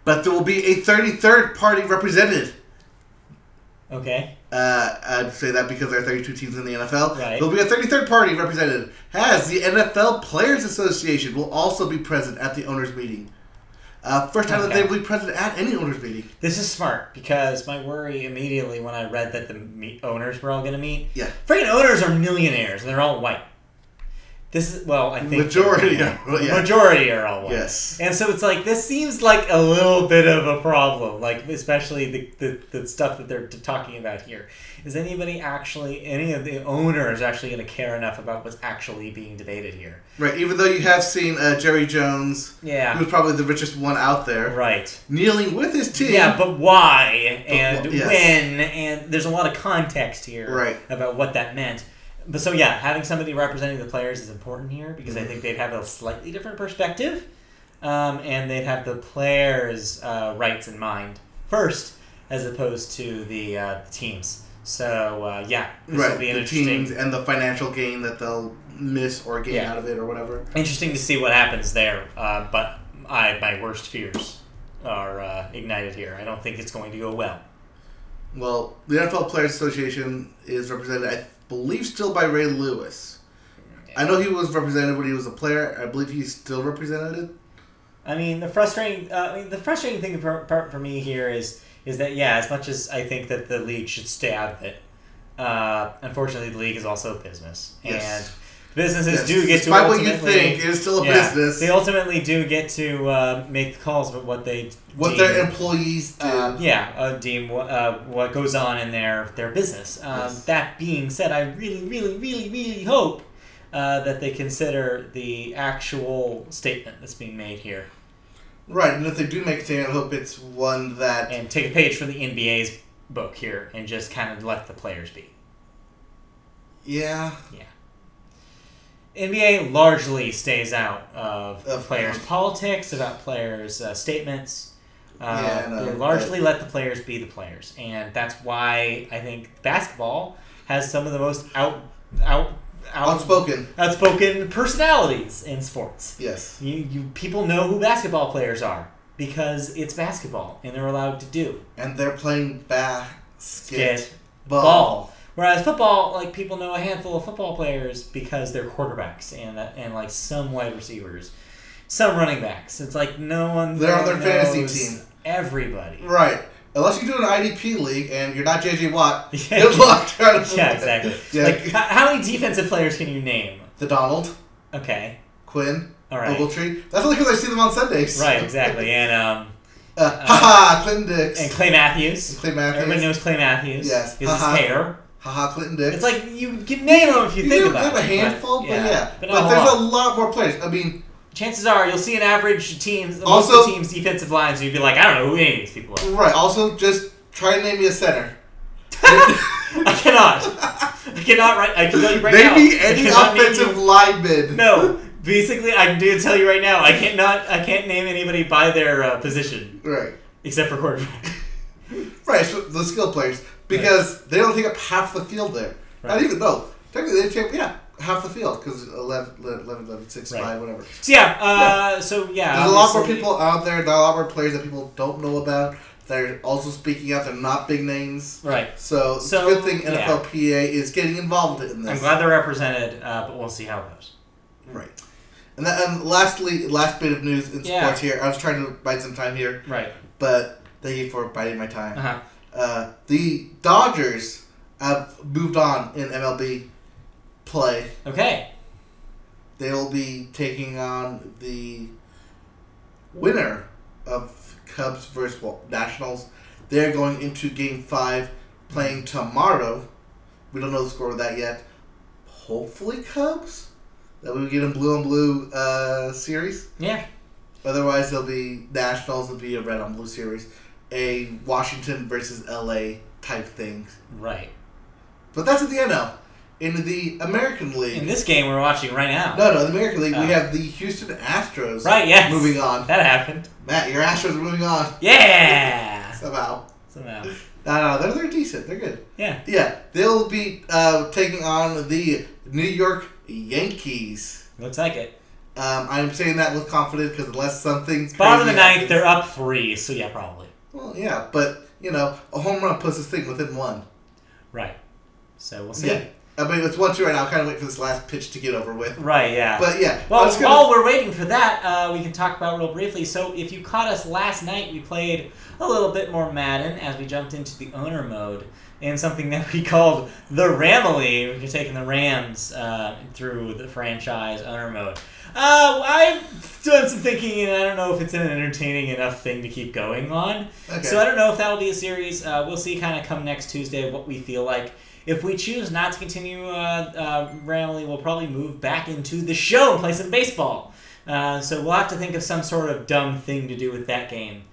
But there will be a 33rd party represented. Okay. I'd say that because there are 32 teams in the NFL. Right. There will be a 33rd party represented. As the NFL Players Association will also be present at the owners' meeting. First time that they will be present at any owners' meeting. This is smart, because my worry immediately when I read that the owners were all going to meet... Yeah. Freaking owners are millionaires, and they're all white. This is, I think... Majority are all white. Yes. And so it's like, this seems like a little bit of a problem, like, especially the stuff that they're talking about here. Is any of the owners actually going to care enough about what's actually being debated here? Right, even though you have seen Jerry Jones, who's probably the richest one out there, right, kneeling with his team. Yeah, but why, and when, and there's a lot of context here about what that meant. But so yeah, having somebody representing the players is important here, because I think they'd have a slightly different perspective, and they'd have the players' rights in mind first, as opposed to the teams. So this will be an interesting... teams and the financial gain that they'll miss or gain out of it or whatever. Interesting to see what happens there, but my worst fears are ignited here. I don't think it's going to go well. Well, the NFL Players Association is represented, I believe, still by Ray Lewis. I know he was represented when he was a player. I believe he's still represented. I mean, the frustrating thing for me here is that, as much as I think that the league should stay out of it, unfortunately the league is also a business. Yes. And businesses do get to despite what you think, it is still a business. They ultimately do get to make the calls about what they their employees do. Deem what goes on in their business. That being said, I really, really, really, really hope that they consider the actual statement that's being made here. Right, and if they do make a statement, I hope it's one that... And take a page from the NBA's book here and just kind of let the players be. Yeah. Yeah. NBA largely stays out of players' politics, about players' statements. They largely let the players be the players, and that's why I think basketball has some of the most outspoken personalities in sports. Yes, people know who basketball players are because it's basketball, and they're allowed to do. And they're playing basketball. Whereas football, like, people know a handful of football players because they're quarterbacks and like some wide receivers, some running backs. It's like no one. They're on their fantasy team. Everybody. Right. Unless you do an IDP league and you're not JJ Watt, good luck trying to. Yeah, exactly. Yeah. Like, how many defensive players can you name? The Donald. Okay. Quinn. All right. Ogletree. That's only because I see them on Sundays. Right. Exactly. And Clinton Dix. And Clay Matthews. Everybody knows Clay Matthews. Yes. His hair. Clinton Dix. It's like you can name them if you think about it. You have a handful, but But there's a lot more players. I mean, chances are you'll see an average team's defensive lines, and you'd be like, I don't know who any of these people are. Right. Also, just try and name me a center. I cannot. I can tell you right now. Maybe any offensive lineman. No. Basically, I can tell you right now. I can't name anybody by their position. Right. Except for quarterback. Right. So the skill players. Because they don't take up half the field there. Right. Not even, no. Technically, they take, half the field. Because 11, 6, 5, whatever. So, There's a lot more people out there. There are a lot more players that people don't know about. They're also speaking out. They're not big names. Right. So it's a good thing NFLPA is getting involved in this. I'm glad they're represented, but we'll see how it goes. Right. And last bit of news in sports here. I was trying to bite some time here. Right. But thank you for biting my time. Uh-huh. The Dodgers have moved on in MLB play. Okay. They'll be taking on the winner of Cubs versus Nationals. They're going into Game 5, playing tomorrow. We don't know the score of that yet. Hopefully Cubs. That we get a blue-on-blue series. Yeah. Otherwise, there'll be Nationals. It'll be a red-on-blue series. A Washington versus LA type thing. Right. But that's in the NL. In the American League. In this game we're watching right now. No, the American League, we have the Houston Astros. Right, yes. Moving on. That happened. Matt, your Astros are moving on. Yeah! Somehow. No, they're decent. They're good. Yeah. Yeah, they'll be taking on the New York Yankees. Looks like it. I'm saying that with confidence because unless something bottom of the ninth, they're up 3, so yeah, probably. Well, yeah, but, a home run puts this thing within 1. Right. So we'll see. Yeah. I mean, it's 1-2 right now. I kind of wait for this last pitch to get over with. Right, yeah. But, yeah. Well, while we're waiting for that, we can talk about real briefly. So, if you caught us last night, we played a little bit more Madden as we jumped into the owner mode and something that we called the Ramily. We're taking the Rams through the franchise owner mode. I've done some thinking, and I don't know if it's an entertaining enough thing to keep going on. Okay. So I don't know if that'll be a series. We'll see kind of come next Tuesday what we feel like. If we choose not to continue Ramily, we'll probably move back into the show and play some baseball. So we'll have to think of some sort of dumb thing to do with that game.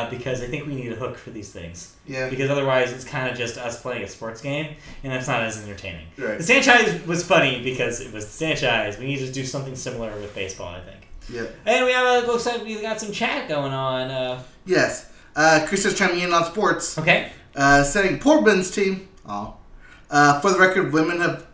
Because I think we need a hook for these things. Yeah. Because otherwise it's kind of just us playing a sports game, and that's not as entertaining. Right. The franchise was funny because it was the franchise. We need to do something similar with baseball, I think. Yeah. And looks like we got some chat going on. Yes. Chris is chiming in on sports. Okay. Saying poor men's team. For the record, women have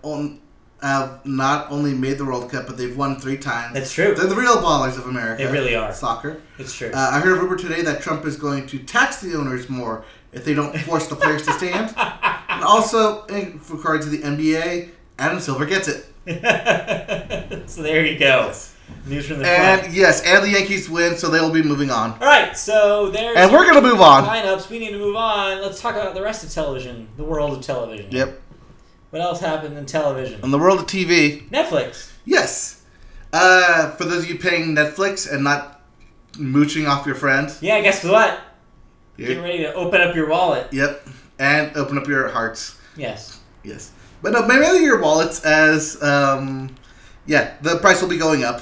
not only made the World Cup, but they've won 3 times. That's true. They're the real ballers of America. They really are. Soccer. It's true. I heard a rumor today that Trump is going to tax the owners more if they don't force the players to stand. And also, in regard to the NBA, Adam Silver gets it. So there you go. Yes. News from the front. And yes, and the Yankees win, so they will be moving on. All right, so there's... And we're going to move on. Lineups. We need to move on. Let's talk about the rest of television, the world of television. Yep. What else happened in television? In the world of TV. Netflix. Yes. For those of you paying Netflix and not mooching off your friends. Yeah, guess what? Get ready to open up your wallet. Yep. And open up your hearts. Yes. Yes. But no, mainly your wallets as, the price will be going up.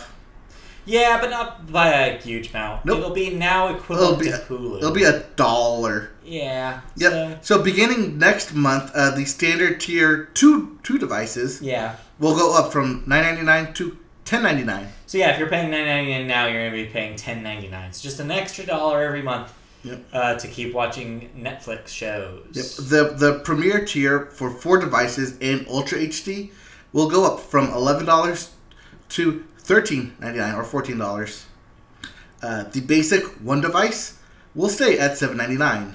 Yeah, but not by a huge amount. Nope. It'll be now equivalent to Hulu. It'll be $1. Yeah. Yep. So beginning next month, the standard tier two devices will go up from $9.99 to $10.99. So yeah, if you're paying $9.99 now, you're going to be paying $10.99. It's just an extra $1 every month to keep watching Netflix shows. Yep. The premier tier for 4 devices and Ultra HD will go up from $11 to $13.99 or $14. The basic 1 device will stay at $7.99.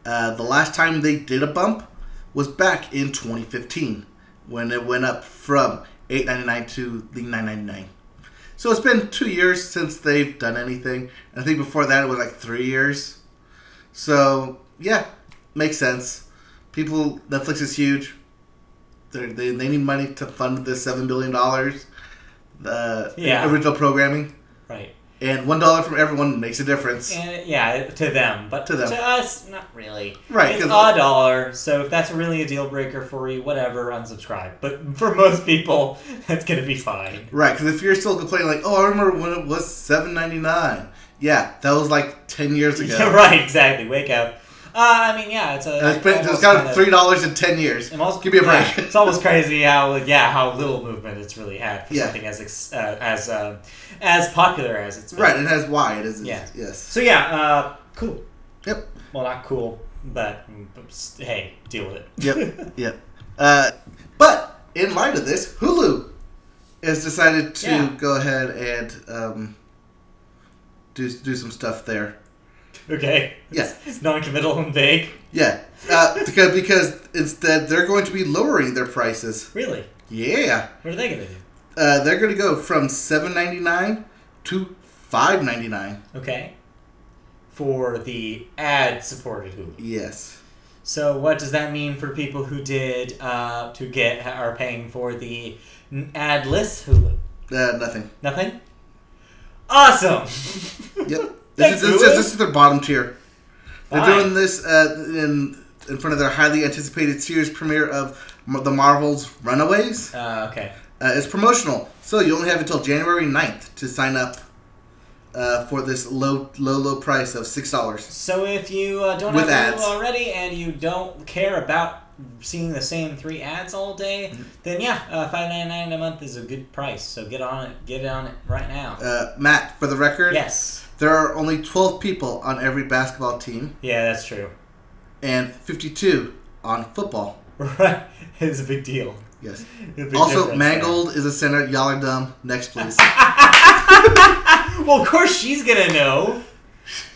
The last time they did a bump was back in 2015 when it went up from $8.99 to the $9.99. So it's been 2 years since they've done anything. I think before that it was like 3 years. So yeah, makes sense. Netflix is huge. They need money to fund this $7 billion. The original programming. Right. And $1 from everyone makes a difference. And, to them. But to us, not really. Right. It's $1, so if that's really a deal breaker for you, whatever, unsubscribe. But for most people, that's going to be fine. Right, because if you're still complaining like, I remember when it was $7.99. Yeah, that was like 10 years ago. Yeah, right, exactly. Wake up. It's got $3 in 10 years. Give me a break. It's almost crazy how little movement it's really had for something as popular as it's been. Right, it has why it is. Yeah. Yes. So cool. Yep. Well, not cool, but hey, deal with it. Yep. But in light of this, Hulu has decided to go ahead and do some stuff there. Okay. Yeah. It's non-committal and vague. Yeah. Because instead they're going to be lowering their prices. Really? Yeah. What are they going to do? They're going to go from $7.99 to $5.99. Okay. For the ad-supported Hulu. Yes. So what does that mean for people who are paying for the ad-less Hulu? Nothing. Nothing? Awesome. Yep. This is their bottom tier. They're doing this in front of their highly anticipated series premiere of the Marvel's Runaways. Okay. It's promotional, so you only have until January 9th to sign up for this low price of $6. So if you don't have Hulu already and you don't care about seeing the same 3 ads all day, then $5.99 a month is a good price. So get on it. Get on it right now. Matt, for the record. Yes. There are only 12 people on every basketball team. Yeah, that's true. And 52 on football. Right. It's a big deal. Yes. Also, Mangold is a center. Y'all are dumb. Next, please. Well, of course she's going to know.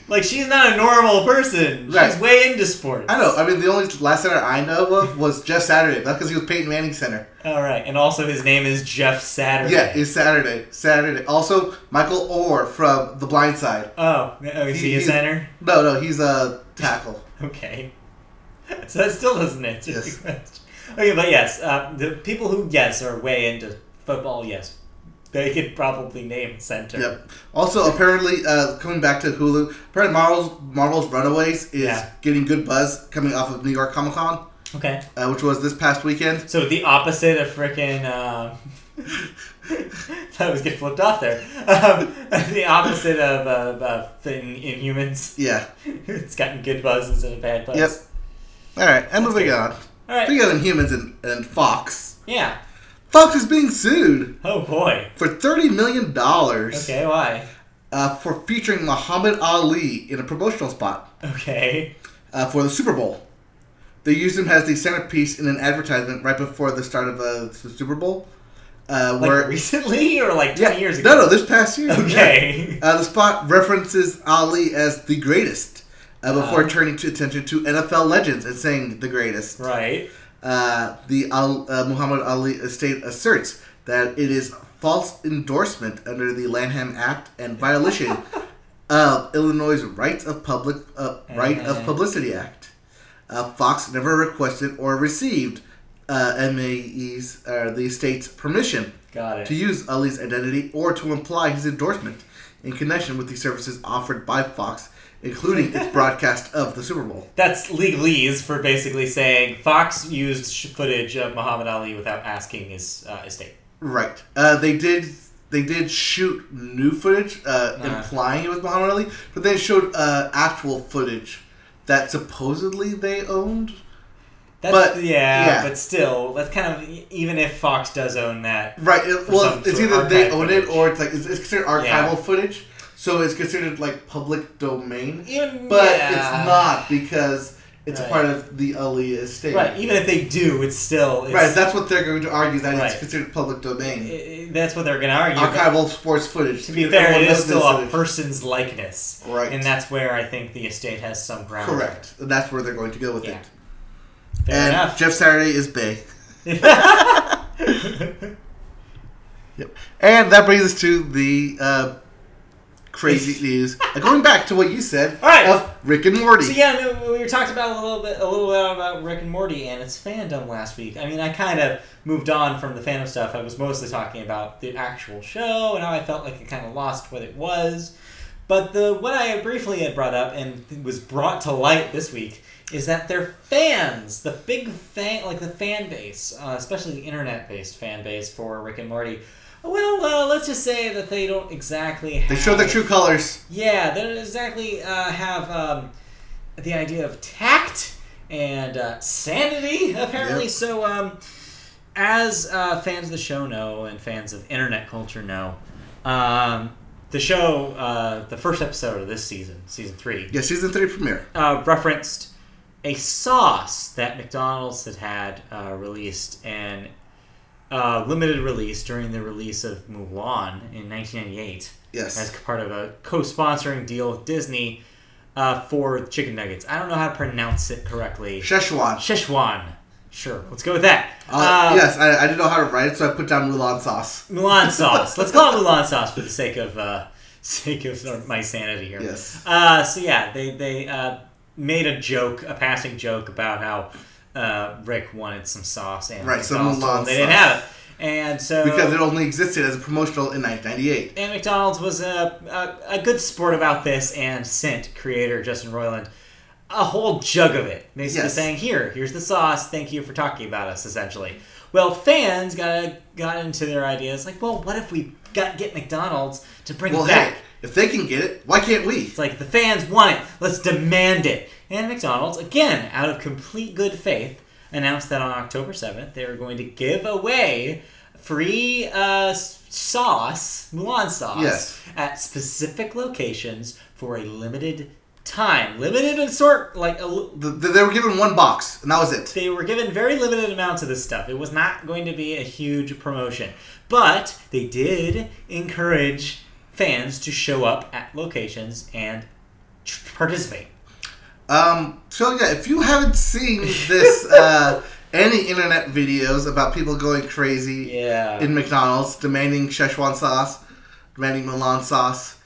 Like, she's not a normal person. Right. She's way into sports. I know. I mean, the only last center I know of was Jeff Saturday. That's because he was Peyton Manning's center. All right. And also his name is Jeff Saturday. Yeah, he's Saturday. Also, Michael Orr from The Blind Side. Oh, is he a center? No, he's a tackle. Okay. So that still doesn't answer the question. Okay, but yes, the people who, are way into football, they could probably name center. Yep. Also, apparently, coming back to Hulu, apparently Marvel's Runaways is getting good buzz coming off of New York Comic Con. Okay. Which was this past weekend. So the opposite of frickin' I was getting flipped off there. The opposite of Inhumans. Yeah. It's gotten good buzz instead of bad buzz. Yep. All right, and moving on. All right. Speaking of Inhumans and Fox. Yeah. Fox is being sued. Oh, boy. For $30 million. Okay, why? For featuring Muhammad Ali in a promotional spot. Okay. For the Super Bowl. They used him as the centerpiece in an advertisement right before the start of the Super Bowl. Like recently or like 20 years ago? No, this past year. Okay. Yeah. The spot references Ali as the greatest before turning attention to NFL legends and saying the greatest. Right. The Muhammad Ali estate asserts that it is false endorsement under the Lanham Act and violation of Illinois' Right of Publicity Act. Fox never requested or received MAE's the estate's permission to use Ali's identity or to imply his endorsement in connection with the services offered by Fox, including its broadcast of the Super Bowl. That's legalese for basically saying Fox used footage of Muhammad Ali without asking his estate. Right. They they did shoot new footage implying it was Muhammad Ali, but they showed actual footage that supposedly they owned. But still, that's kind of, even if Fox does own that. Right. It's either they own it or it's considered archival footage, so it's considered like public domain. But it's not because it's a part of the Ali estate. Right. Even if they do, it's still... right. That's what they're going to argue, that it's considered public domain. That's what they're going to argue. Archival sports footage. To be fair, it is still a person's likeness. Right. And that's where I think the estate has some ground. Correct. And that's where they're going to go with it. Fair enough. Jeff Saturday is Bay. Yep. And that brings us to the crazy news. Going back to what you said of Rick and Morty. So we talked about a little bit about Rick and Morty and its fandom last week. I mean, I kind of moved on from the fandom stuff. I was mostly talking about the actual show and how I felt like it kind of lost what it was. But what I briefly had brought up and was brought to light this week is that their fans, the big fan, like the fan base, especially the internet-based fan base for Rick and Morty, let's just say that they don't exactly have... They show their true colors. Yeah, they don't exactly have the idea of tact and sanity, apparently. Yep. So, as fans of the show know, and fans of internet culture know, the show, the first episode of this season 3... Yeah, season 3 premiere. Referenced a sauce that McDonald's had released and limited release during the release of Mulan in 1998. Yes. As part of a co-sponsoring deal with Disney for chicken nuggets. I don't know how to pronounce it correctly. Szechuan. Sure, let's go with that. Yes, I didn't know how to write it, so I put down Mulan sauce. Mulan sauce. Let's call it Mulan sauce for the sake of my sanity here. Yes. They made a passing joke about how Rick wanted some sauce and some Mulan sauce. They didn't have it. And so, because it only existed as a promotional in 1998. And McDonald's was a good sport about this and sent creator Justin Roiland a whole jug of it. Basically saying, here's the sauce, thank you for talking about us, essentially. Well, fans got into their ideas like, well, what if we get McDonald's to bring it back? Hey, if they can get it, why can't we? It's like, the fans want it. Let's demand it. And McDonald's, again, out of complete good faith, announced that on October 7th, they were going to give away free sauce, Mulan sauce, at specific locations for a limited time. Limited in sort, like... they were given one box, and that was it. They were given very limited amounts of this stuff. It was not going to be a huge promotion. But they did encourage fans to show up at locations and participate. If you haven't seen this, any internet videos about people going crazy in McDonald's, demanding Szechuan sauce, demanding Mulan sauce,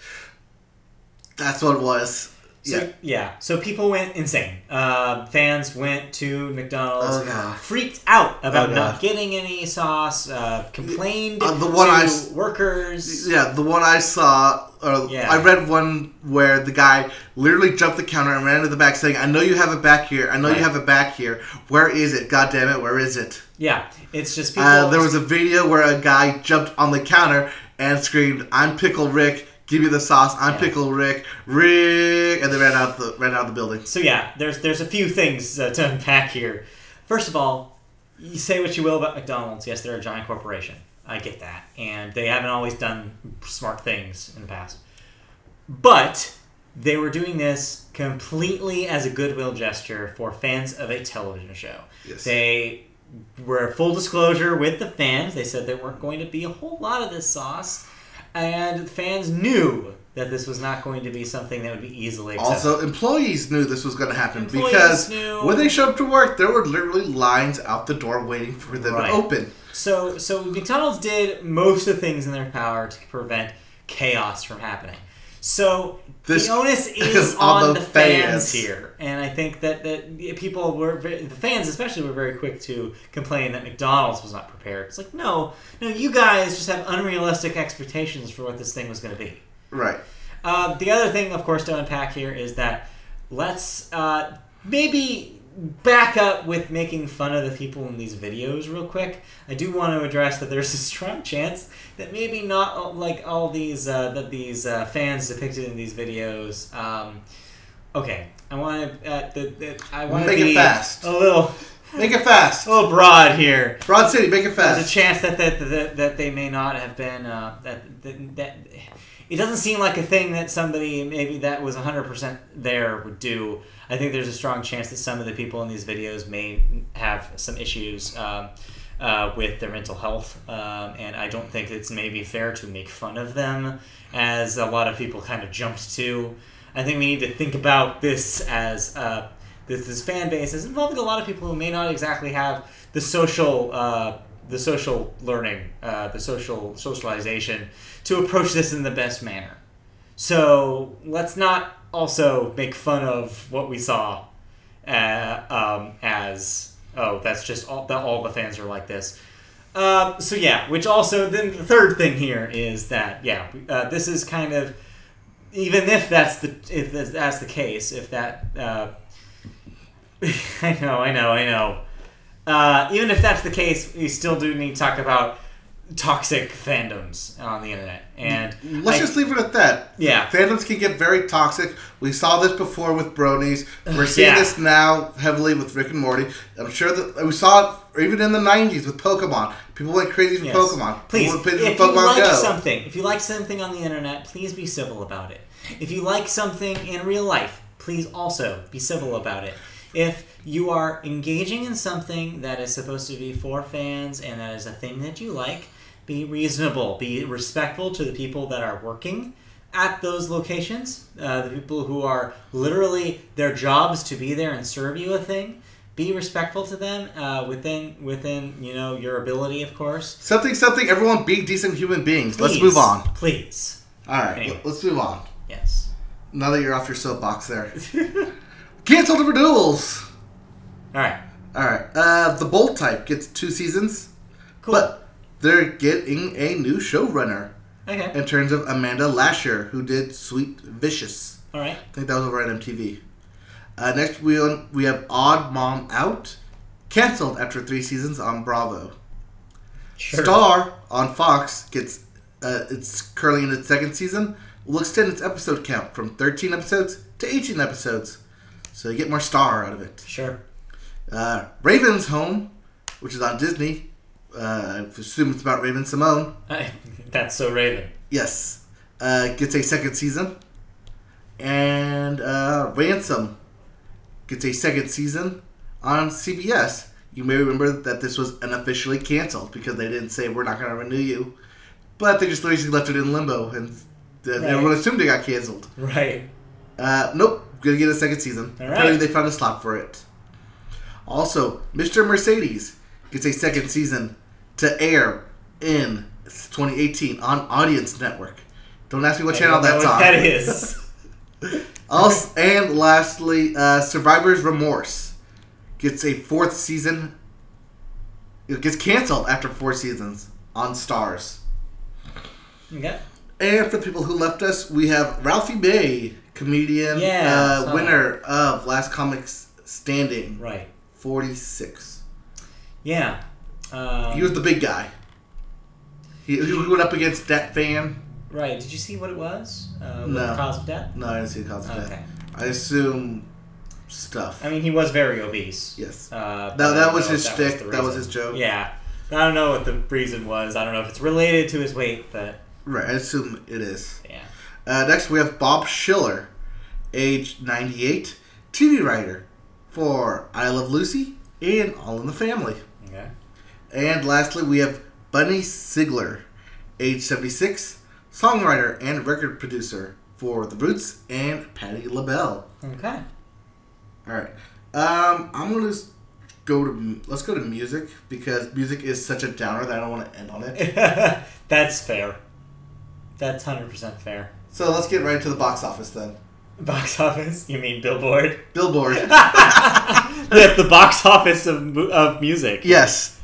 that's what it was. So people went insane. Fans went to McDonald's, freaked out about not getting any sauce, complained to workers. Yeah, the one I saw, I read one where the guy literally jumped the counter and ran to the back saying, I know you have it back here. I know you have it back here. Where is it? God damn it, where is it? Yeah, it's just people... there was a video where a guy jumped on the counter and screamed, I'm Pickle Rick. Give me the sauce. I'm Pickle Rick, and they ran out the building. So there's a few things to unpack here. First of all, you say what you will about McDonald's. Yes, they're a giant corporation. I get that, and they haven't always done smart things in the past. But they were doing this completely as a goodwill gesture for fans of a television show. Yes. They were full disclosure with the fans. They said there weren't going to be a whole lot of this sauce. And fans knew that this was not going to be something that would be easily accepted. Also, employees knew this was going to happen because when they showed up to work, there were literally lines out the door waiting for them to open. So McDonald's did most of the things in their power to prevent chaos from happening. So the onus is on the fans here, and I think that the fans especially were very quick to complain that McDonald's was not prepared. It's like, no, you guys just have unrealistic expectations for what this thing was going to be. Right. The other thing, of course, to unpack here is that let's maybe back up with making fun of the people in these videos real quick, I do want to address that there's a strong chance that maybe not like all these fans depicted in these videos. Okay, I want to make it fast. Make it fast. A little broad here. Broad City, make it fast. There's a chance that they may not have been that. It doesn't seem like a thing that somebody maybe that was 100% there would do. I think there's a strong chance that some of the people in these videos may have some issues with their mental health, and I don't think it's maybe fair to make fun of them, as a lot of people kind of jumped to. I think we need to think about this as this fan base is involving a lot of people who may not exactly have the social learning, the socialization to approach this in the best manner. So let's not also make fun of what we saw as, oh, that's just all the fans are like this. So yeah, which also, then the third thing here is that, yeah, this is kind of, even if that's the case, if that, I know. Even if that's the case, we still do need to talk about toxic fandoms on the internet. And let's just leave it at that. Yeah. Fandoms can get very toxic. We saw this before with Bronies. We're seeing this now heavily with Rick and Morty. I'm sure that we saw it even in the 90s with Pokemon. People went crazy for Pokemon. Please, if you like something on the internet, please be civil about it. If you like something in real life, please also be civil about it. If you are engaging in something that is supposed to be for fans and that is a thing that you like, be reasonable. Be respectful to the people that are working at those locations, the people who are literally their jobs to be there and serve you a thing. Be respectful to them within your ability, of course. Something. Everyone be decent human beings. Please, let's move on. Please. All right, anyway. Let's move on. Yes. Now that you're off your soapbox there. Cancel the renewals. All right. The Bold Type gets 2 seasons. Cool. But they're getting a new showrunner. Okay. In terms of Amanda Lasher, who did Sweet Vicious. All right. I think that was over at MTV. Next, we have Odd Mom Out, canceled after 3 seasons on Bravo. Sure. Star on Fox gets it's currently in its 2nd season. Will extend its episode count from 13 episodes to 18 episodes, so you get more Star out of it. Sure. Raven's Home, which is on Disney. I assume it's about Raven Simone. That's so Raven. Yes. Gets a 2nd season. And Ransom gets a 2nd season on CBS. You may remember that this was unofficially canceled because they didn't say we're not going to renew you. But they just basically left it in limbo and everyone assumed it got canceled. Right. Nope. Going to get a 2nd season. All right. Apparently they found a slot for it. Also, Mr. Mercedes gets a 2nd season to air in 2018 on Audience Network. Don't ask me what channel that's on. That is. Also, and lastly, Survivor's Remorse gets a 4th season. It gets canceled after 4 seasons on Starz. Okay. And for the people who left us, we have Ralphie May, comedian, winner of Last Comics Standing. Right. 46. Yeah. He was the big guy. He went up against that fan. Right. Did you see what it was? No. The cause of death? No, I didn't see the cause of death. Okay. I assume stuff. I mean, he was very obese. Yes. That was his shtick. That was his joke. Yeah. I don't know what the reason was. I don't know if it's related to his weight, but... Right, I assume it is. Yeah. Next, we have Bob Schiller, age 98, TV writer for I Love Lucy and All in the Family. Okay. And lastly, we have Bunny Sigler, age 76, songwriter and record producer for The Roots and Patti LaBelle. Okay. All right. I'm gonna let's go to music because music is such a downer that I don't want to end on it. That's fair. That's 100% fair. So let's get right to the box office then. Box office? You mean Billboard? Billboard. The box office of music. Yes.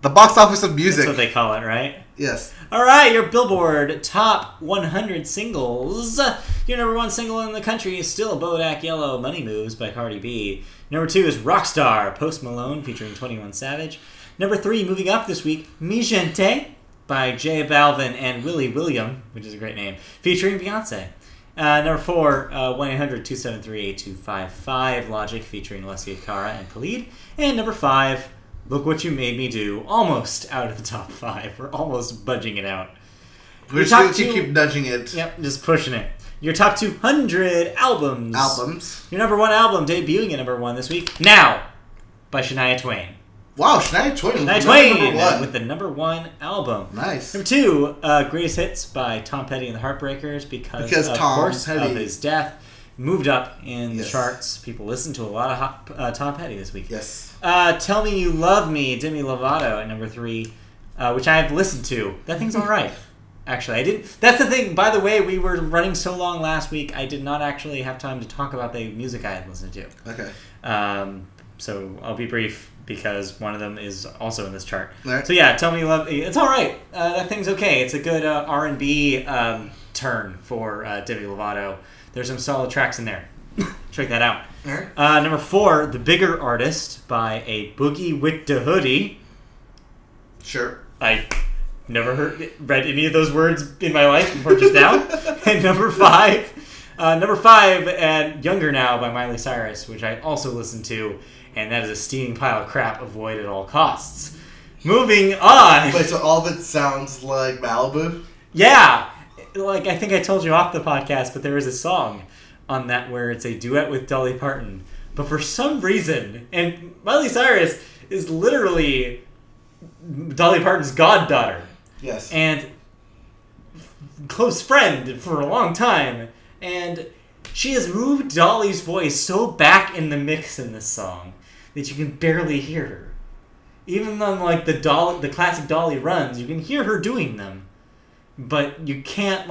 The box office of music. That's what they call it, right? Yes. All right, your Billboard Top 100 Singles. Your number 1 single in the country is still Bodak Yellow, Money Moves by Cardi B. Number 2 is Rockstar, Post Malone featuring 21 Savage. Number 3, moving up this week, Mi Gente by J Balvin and Willie William, which is a great name, featuring Beyonce. Number 4, 1-800-273-8255, Logic featuring Alessia Cara and Khalid. And number 5, Look What You Made Me Do, almost out of the top 5. We're almost budging it out. We're just going to keep nudging it. Yep, just pushing it. Your top 200 albums. Your number 1 album debuting at number 1 this week, Now, by Shania Twain. Wow, Shania Twain. With the number 1 album. Nice. Number 2, Greatest Hits by Tom Petty and the Heartbreakers because of course Petty. Of his death. Moved up in the charts. People listened to a lot of Tom Petty this week. Yes. Tell Me You Love Me, Demi Lovato at number 3, which I've listened to. That thing's alright. Actually, I didn't. That's the thing. By the way, we were running so long last week, I did not actually have time to talk about the music I had listened to. Okay. So I'll be brief because one of them is also in this chart. Right. So yeah, Tell Me You Love Me. It's all right. That thing's okay. It's a good R&B turn for Demi Lovato. There's some solid tracks in there. Check that out. Right. Number 4, The Bigger Artist by A Boogie with the Hoodie. Sure. I never read any of those words in my life before just now. And number 5, and Younger Now by Miley Cyrus, which I also listened to, and that is a steaming pile of crap. Avoid at all costs. Moving on. Wait, so all of it sounds like Malibu? Yeah. Like, I think I told you off the podcast, but there is a song on that where it's a duet with Dolly Parton. But for some reason, and Miley Cyrus is literally Dolly Parton's goddaughter. Yes. And close friend for a long time. And she has moved Dolly's voice so back in the mix in this song that you can barely hear her. Even on like the classic Dolly runs, you can hear her doing them. But you can't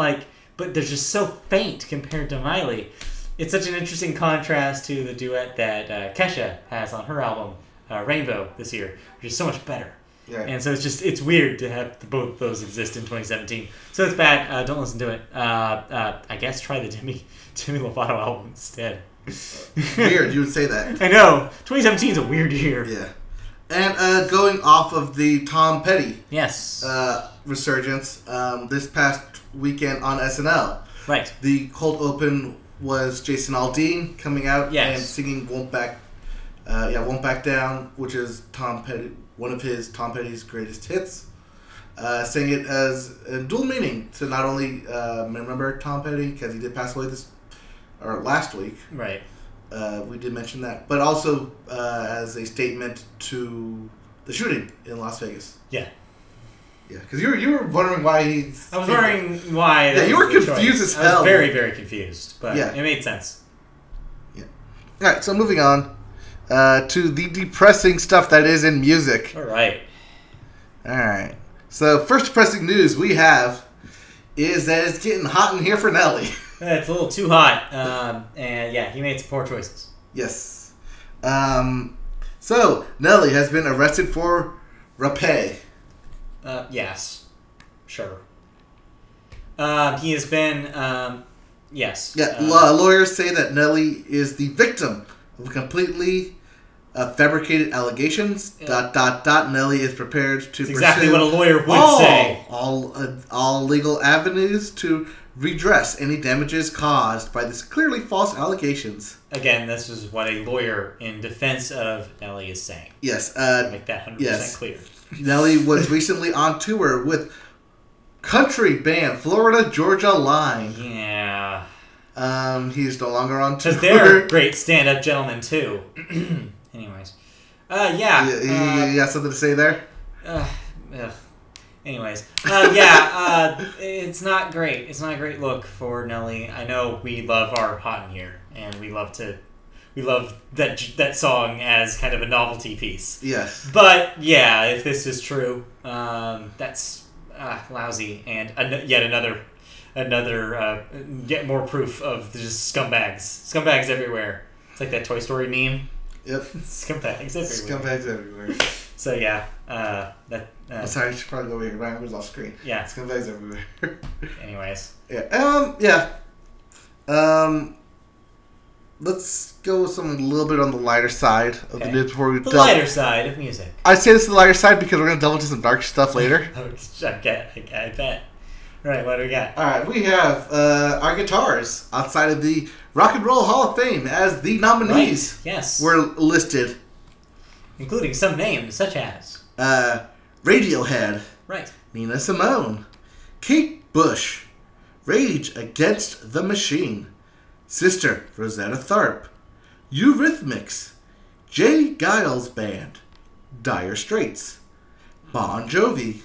but they're just so faint compared to Miley. It's such an interesting contrast to the duet that Kesha has on her album, Rainbow, this year, which is so much better. Yeah. And so it's weird to have both those exist in 2017. So it's bad. Don't listen to it. I guess try the Demi Lovato album instead. Weird, you would say that. I know. 2017 is a weird year. Yeah. And going off of the Tom Petty resurgence, this past weekend on SNL. Right. The cold open was Jason Aldean coming out and singing Won't Back Down, which is one of Tom Petty's greatest hits. Saying it as a dual meaning to not only remember Tom Petty, because he did pass away last week. Right. We did mention that, but also as a statement to the shooting in Las Vegas. Yeah. Yeah, because you were wondering why he's... I was wondering why... Yeah, you were confused as hell. I was very, very confused, but it made sense. Yeah. Alright, so moving on to the depressing stuff that is in music. Alright. So, first depressing news we have is that it's getting hot in here for Nelly. It's a little too hot, and yeah, he made some poor choices. Yes. So, Nelly has been arrested for rapé. Yes. Sure. He has been, yes. Yeah, lawyers say that Nelly is the victim of completely fabricated allegations. ... Nelly is prepared to pursue exactly what a lawyer would say. All legal avenues to redress any damages caused by this clearly false allegations. Again, this is what a lawyer in defense of Nelly is saying. Yes. To make that 100% clear. Nelly was recently on tour with country band Florida Georgia Line. Yeah. He's no longer on tour. Because they're great stand-up gentlemen, too. Anyways. Yeah. You got something to say there? Anyways. It's not great. It's not a great look for Nelly. I know we love our Hot in Here, and we love that song as kind of a novelty piece. Yes. But, yeah, if this is true, that's lousy. And yet more proof of just scumbags. Scumbags everywhere. It's like that Toy Story meme. Yep. Scumbags everywhere. Scumbags everywhere. So, yeah. I'm sorry, I should probably go over here. Mine was off screen. Yeah. Scumbags everywhere. Anyways. Yeah. Yeah. Let's go with something a little bit on the lighter side of the news before we lighter side of music. I say this is the lighter side because we're going to delve into some dark stuff later. I bet. All right, what do we got? All right, we have our guitars outside of the Rock and Roll Hall of Fame as the nominees. Right. Yes. Were listed. Including some names such as... Radiohead. Right. Nina Simone. Kate Bush. Rage Against the Machine. Sister Rosetta Tharpe. Eurythmics. Jay Giles Band. Dire Straits. Bon Jovi.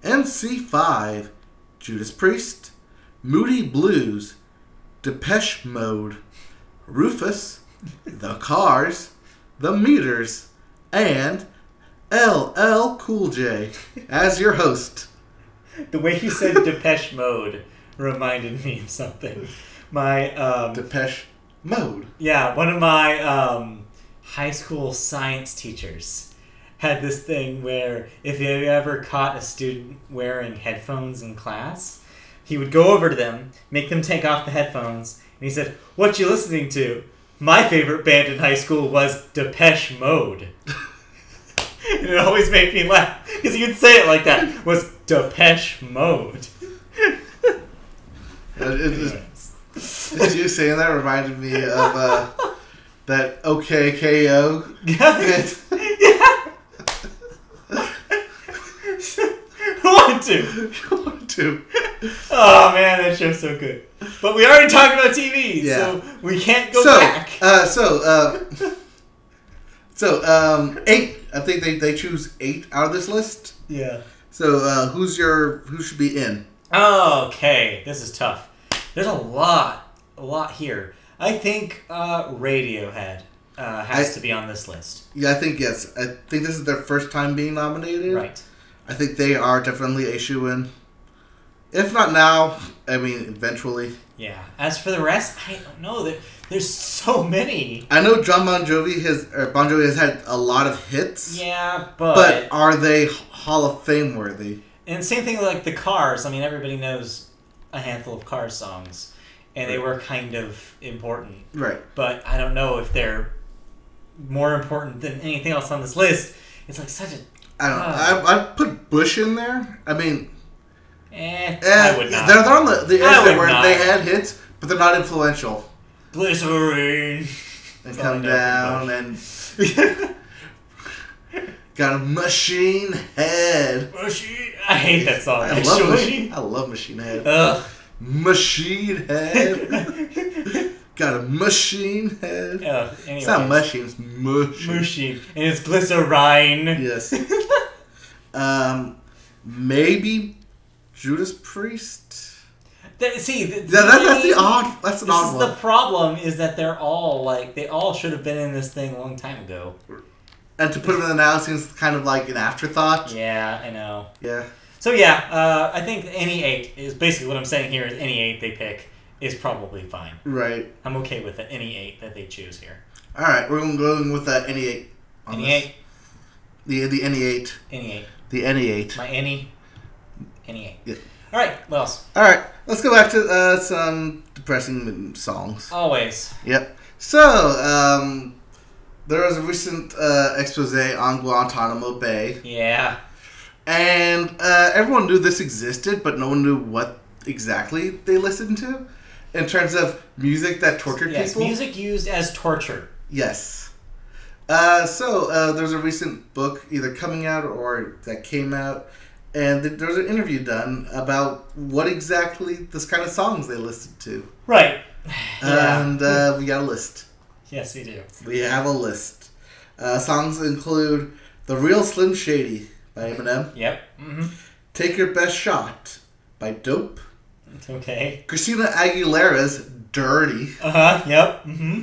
MC5. Judas Priest. Moody Blues. Depeche Mode. Rufus. The Cars. The Meters. And LL Cool J as your host. The way you said Depeche Mode reminded me of something. My Depeche Mode. Yeah, one of my high school science teachers had this thing where if you ever caught a student wearing headphones in class, he would go over to them, make them take off the headphones, and he said, "What you listening to? My favorite band in high school was Depeche Mode." And it always made me laugh because you could say it like that. Was Depeche Mode. Just you saying that reminded me of that OKKO. Yeah. Want to. Oh man, that show's so good. But we already talked about TV, so we can't go back. Eight. I think they choose 8 out of this list. Yeah. So who should be in? Okay, this is tough. There's a lot here. I think Radiohead has to be on this list. Yeah, I think yes. I think this is their first time being nominated. Right. I think they are definitely a shoo-in. If not now, I mean eventually. Yeah. As for the rest, I don't know. There's so many. I know Bon Jovi has had a lot of hits. Yeah, but are they Hall of Fame worthy? And same thing like the Cars. I mean, everybody knows a handful of Cars songs, and they were kind of important. Right. But I don't know if they're more important than anything else on this list. It's like such a... I don't know. I'd put Bush in there. I mean... I would not. They're on the edge where they had hits, but they're not influential. Glycerine. And come down and... Got a machine head. I hate that song, I love Machine Head. Ugh. Machine Head. Got a machine head. Anyway. It's not machine, it's machine. Machine. And it's glycerine. Yes. Maybe Judas Priest? That's the odd. That's an odd one. The problem is that they're all they all should have been in this thing a long time ago. And to put them in the now seems kind of like an afterthought. Yeah, I know. Yeah. So yeah, I think any 8 is basically what I'm saying here is any 8 they pick is probably fine. Right. I'm okay with it. Any 8 that they choose here. All right, we're going with any 8. Any 8. The any 8. Any 8. The any 8. My any 8. Yeah. All right. What else? All right. Let's go back to some depressing songs. Always. Yep. So, there was a recent expose on Guantanamo Bay. Yeah. And everyone knew this existed, but no one knew what exactly they listened to in terms of music that tortured people. Yes, music used as torture. Yes. So there's a recent book either coming out or that came out, and there was an interview done about what exactly this kind of songs they listened to. Right. And we got a list. Yes, we do. We have a list. Songs include The Real Slim Shady by Eminem. Yep. Mm-hmm. Take Your Best Shot by Dope. Okay. Christina Aguilera's Dirty. Uh-huh. Yep. Mm-hmm.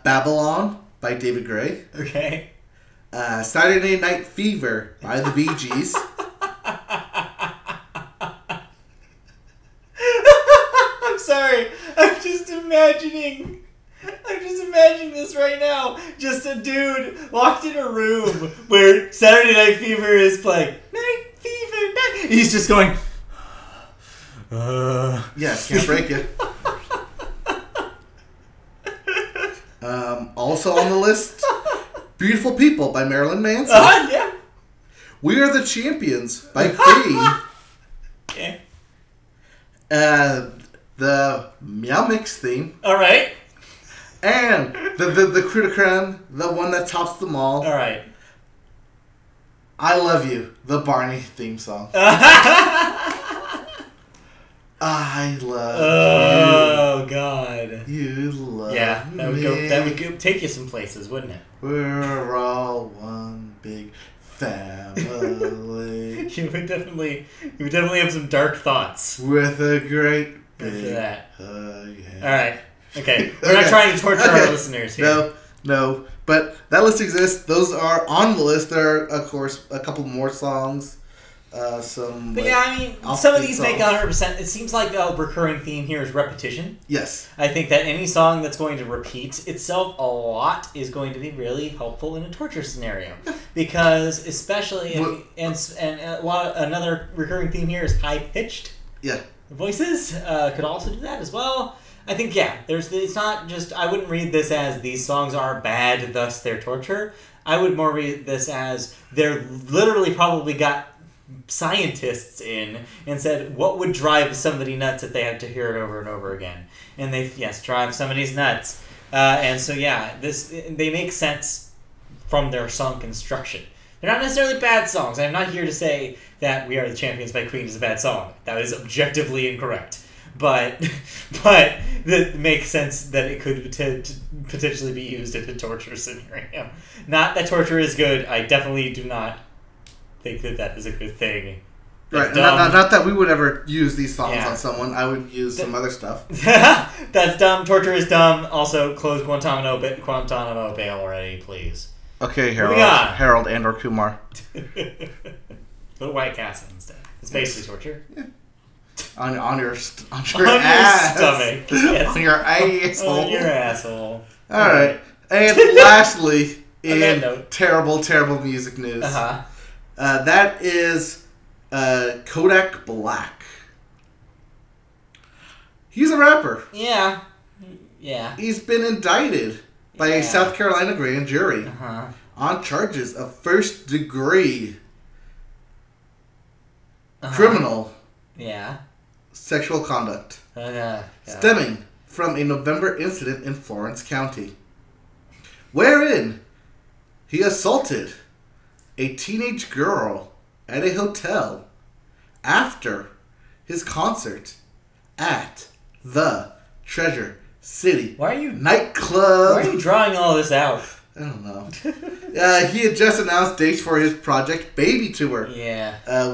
Babylon by David Gray. Okay. Saturday Night Fever by the Bee Gees. I'm sorry. I'm just imagining this right now. Just a dude locked in a room where Saturday Night Fever is playing. Night Fever, night. He's just going. Yeah, can't break it. Also on the list, Beautiful People by Marilyn Manson. Yeah. We Are the Champions by Queen. Okay. The Meow Mix theme. All right. And the Crew de Creme, the one that tops them all. All right. I Love You, the Barney theme song. I love you. Oh, God. You love me. That would go take you some places, wouldn't it? We're all one big family. You would definitely have some dark thoughts. With a great big that. Yeah. All right. Okay. We're not trying to torture our listeners here. No. But that list exists. Those are on the list. There are, of course, a couple more songs. Some of these make 100%. It seems like a recurring theme here is repetition. Yes. I think that any song that's going to repeat itself a lot is going to be really helpful in a torture scenario. Because especially, another recurring theme here is high-pitched voices. Could also do that as well. I think, it's not just, I wouldn't read this as these songs are bad, thus they're torture. I would more read this as they're literally probably got scientists in and said, what would drive somebody nuts if they had to hear it over and over again? And they, drive somebody's nuts. And so, they make sense from their song construction. They're not necessarily bad songs. I'm not here to say that We Are the Champions by Queen is a bad song. That is objectively incorrect. But that makes sense that it could potentially be used in a torture scenario. Not that torture is good. I definitely do not think that is a good thing. Right. Not that we would ever use these songs on someone. I would use some other stuff. That's dumb. Torture is dumb. Also, close Guantanamo Bay already, please. Okay, Harold and/or Kumar. Put White Castle instead. It's basically torture. Yeah. On your ass. Stomach. Yes. On your asshole. On your asshole. All right. And lastly, in terrible, terrible music news, that is Kodak Black. He's a rapper. Yeah. He's been indicted by a South Carolina grand jury on charges of first-degree criminal sexual conduct stemming from a November incident in Florence County, wherein he assaulted a teenage girl at a hotel after his concert at the Treasure City nightclub. Why are you drawing all this out? I don't know. He had just announced dates for his Project Baby Tour.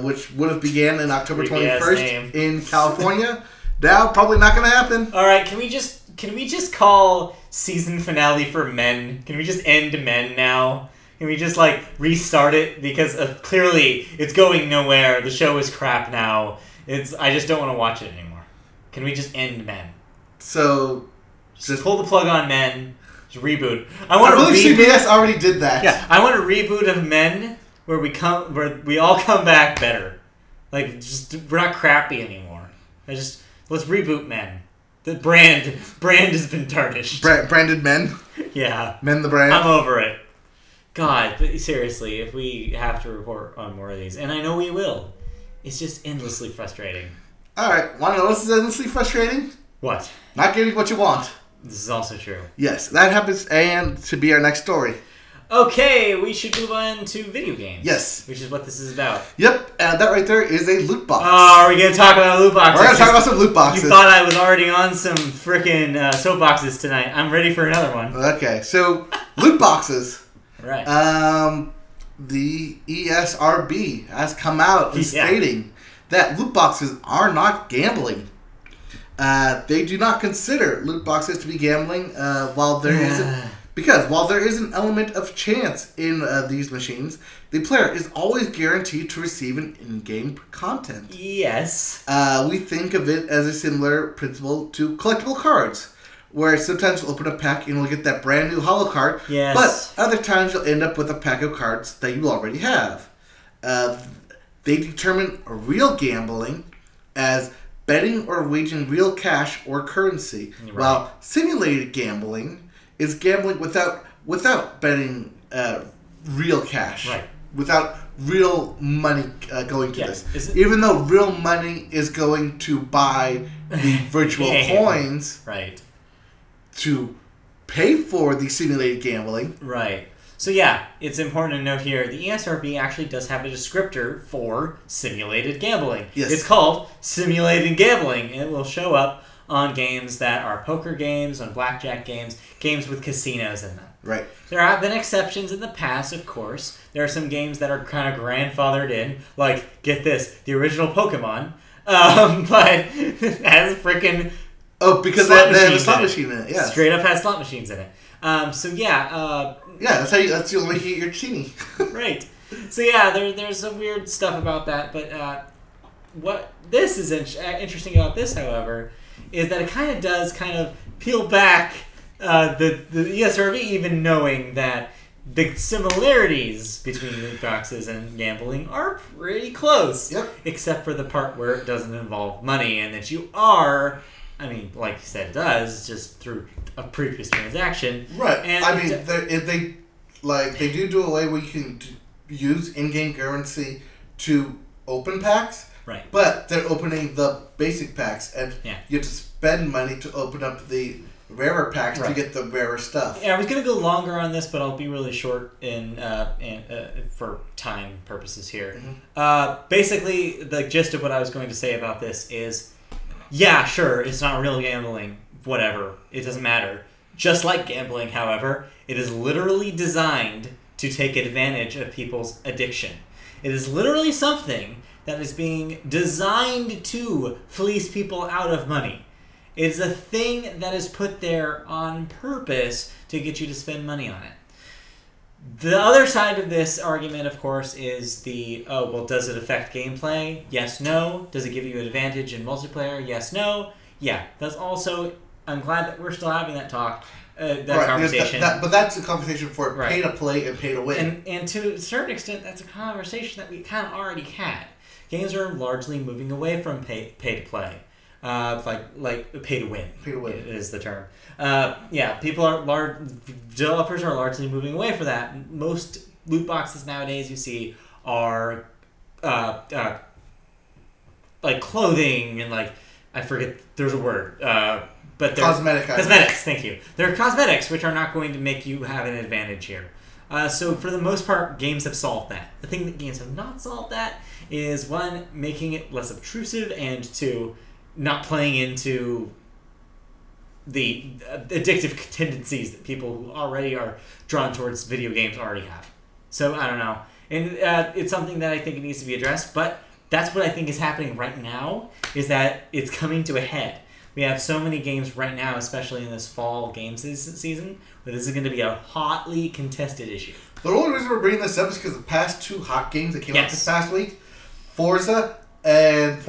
Which would have began in October 21st in California. Now, probably not going to happen. All right, can we just call season finale for Men? Can we just end Men now? Can we just restart it because clearly it's going nowhere. The show is crap now. I just don't want to watch it anymore. Can we just end Men? So just pull the plug on Men. Reboot. I believe CBS already did that. Yeah, I want a reboot of Men where we all come back better. We're not crappy anymore. Let's reboot Men. The brand has been tarnished. Branded Men. Yeah, Men the brand. I'm over it. God, but seriously, if we have to report on more of these, and I know we will, it's just endlessly frustrating. All right, want to know what's endlessly frustrating? What? Not getting what you want. This is also true. Yes, that happens, and to be our next story. Okay, we should move on to video games. Yes. Which is what this is about. Yep, and that right there is a loot box. Oh, are we going to talk about loot boxes? We're going to talk about some loot boxes. You thought I was already on some freaking soapboxes tonight. I'm ready for another one. Okay, so loot boxes. Right. The ESRB has come out and stating that loot boxes are not gambling. They do not consider loot boxes to be gambling while there is an element of chance in these machines, the player is always guaranteed to receive an in-game content. Yes. We think of it as a similar principle to collectible cards, where sometimes you'll open a pack and you'll get that brand new holo card, but other times you'll end up with a pack of cards that you already have. They determine real gambling as betting or wagering real cash or currency, while simulated gambling is gambling without without betting real cash. Right. Without real money going to this. Even though real money is going to buy the virtual coins. Right. To pay for the simulated gambling. Right. So yeah, it's important to note here, the ESRB actually does have a descriptor for simulated gambling. Yes. It's called simulated gambling, and it will show up on games that are poker games, on blackjack games, games with casinos in them. Right. There have been exceptions in the past, of course. There are some games that are kind of grandfathered in, like, get this, the original Pokemon, but has freaking because they have a slot machine in it, yeah. Straight up has slot machines in it. Yeah, that's the only way you're cheating. Right. So yeah, there's some weird stuff about that, but what this is interesting about this, however, is that it kind of does peel back the ESRB even knowing that the similarities between loot boxes and gambling are pretty close. Yep. Except for the part where it doesn't involve money and that you are, I mean, like you said, it does, just through a previous transaction. Right. And I mean, they do away where you can use in-game currency to open packs. Right. But they're opening the basic packs, and you have to spend money to open up the rarer packs to get the rarer stuff. Yeah, I was going to go longer on this, but I'll be really short for time purposes here. Mm-hmm. Basically, the gist of what I was going to say about this is, yeah, sure, it's not real gambling, whatever, it doesn't matter. Just like gambling, however, it is literally designed to take advantage of people's addiction. It is literally something that is being designed to fleece people out of money. It's a thing that is put there on purpose to get you to spend money on it. The other side of this argument, of course, is does it affect gameplay? Yes, no. Does it give you an advantage in multiplayer? Yes, no. Yeah, that's also, I'm glad that we're still having that talk, conversation. But that's a conversation for pay to play and pay to win. And to a certain extent, that's a conversation that we kind of already had. Games are largely moving away from pay to play. Like pay to win. Pay to win is the term. Developers are largely moving away from that. Most loot boxes nowadays you see are like clothing and like, I forget, there's a word, but they're cosmetics. Thank you. They're cosmetics, which are not going to make you have an advantage here. So for the most part, games have solved that. The thing that games have not solved that is, one, making it less obtrusive, and two, not playing into the addictive tendencies that people who already are drawn towards video games already have. So, I don't know. And it's something that I think it needs to be addressed, but that's what I think is happening right now, is that it's coming to a head. We have so many games right now, especially in this fall game season, where this is going to be a hotly contested issue. The only reason we're bringing this up is because the past two hot games that came out this past week, Forza and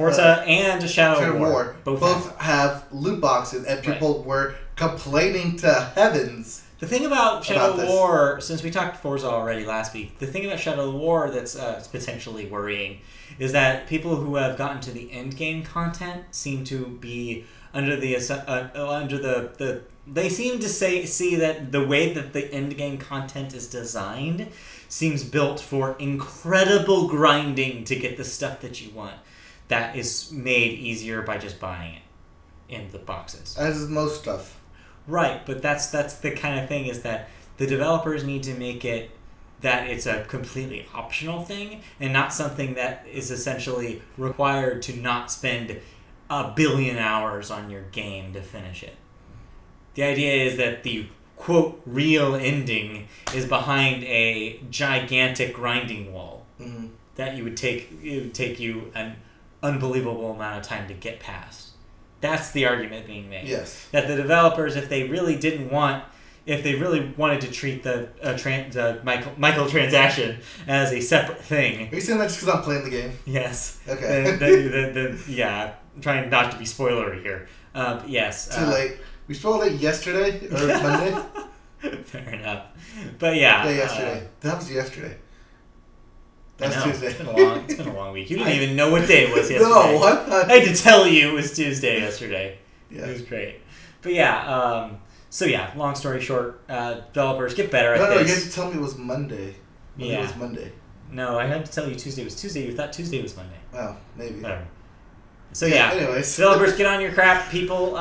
Shadow of War. Both have loot boxes, and people were complaining to heavens. The thing about Shadow of War, since we talked Forza already last week, the thing about Shadow of War that's potentially worrying is that people who have gotten to the end game content seem to be they seem to see that the way that the end game content is designed seems built for incredible grinding to get the stuff that you want. That is made easier by just buying it in the boxes. As is most stuff. Right, but that's the kind of thing, is that the developers need to make it that it's a completely optional thing and not something that is essentially required to not spend 1 billion hours on your game to finish it. The idea is that the quote real ending is behind a gigantic grinding wall that it would take you an unbelievable amount of time to get past. That's the argument being made. Yes. That the developers, if they really wanted to treat the microtransaction as a separate thing. Are you saying that just because I'm playing the game? Yes. Okay. Yeah, I'm trying not to be spoilery here. Yes. Too late. We spoiled it yesterday or Monday. Fair enough. But yeah. Yeah, yesterday. That was yesterday. That's Tuesday. It's been a long week. You didn't even know what day it was yesterday. No, what? I had to tell you it was Tuesday yesterday. Yeah. It was great. But yeah, So yeah, long story short, developers get better at this. No, you had to tell me it was Monday. It was Monday. No, I had to tell you Tuesday was Tuesday. You thought Tuesday was Monday. Oh, maybe. Whatever. So yeah, anyways. Developers, get on your crap. People,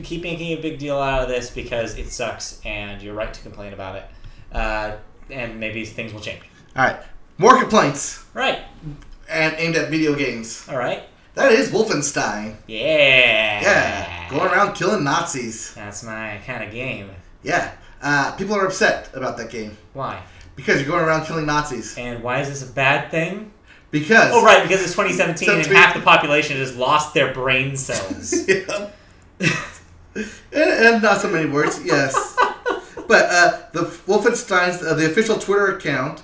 keep making a big deal out of this because it sucks, and you're right to complain about it. And maybe things will change. All right. More complaints. Right. And aimed at video games. All right. That is Wolfenstein. Yeah. Yeah. Going around killing Nazis. That's my kind of game. Yeah. People are upset about that game. Why? Because you're going around killing Nazis. And why is this a bad thing? Because... Oh, right, because it's 2017 and half the population has lost their brain cells. Yeah. and not so many words, yes. But the Wolfenstein's, the official Twitter account,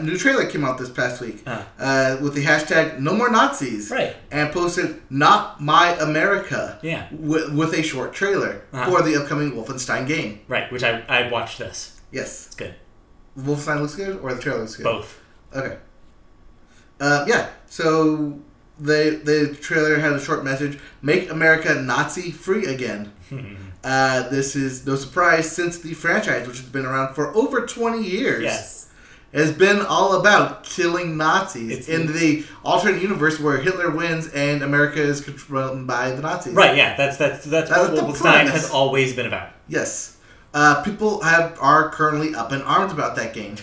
new trailer came out this past week with the hashtag No More Nazis. Right. And posted Not My America with a short trailer for the upcoming Wolfenstein game. Right, which I watched this. Yes. It's good. Wolfenstein looks good or the trailer looks good? Both. Okay. Yeah, so the trailer had a short message, Make America Nazi-free again. This is no surprise since the franchise, which has been around for over 20 years, has been all about killing Nazis in the alternate universe where Hitler wins and America is controlled by the Nazis. Right, yeah, that's what Wolfenstein has always been about. Yes. People are currently up in arms about that game.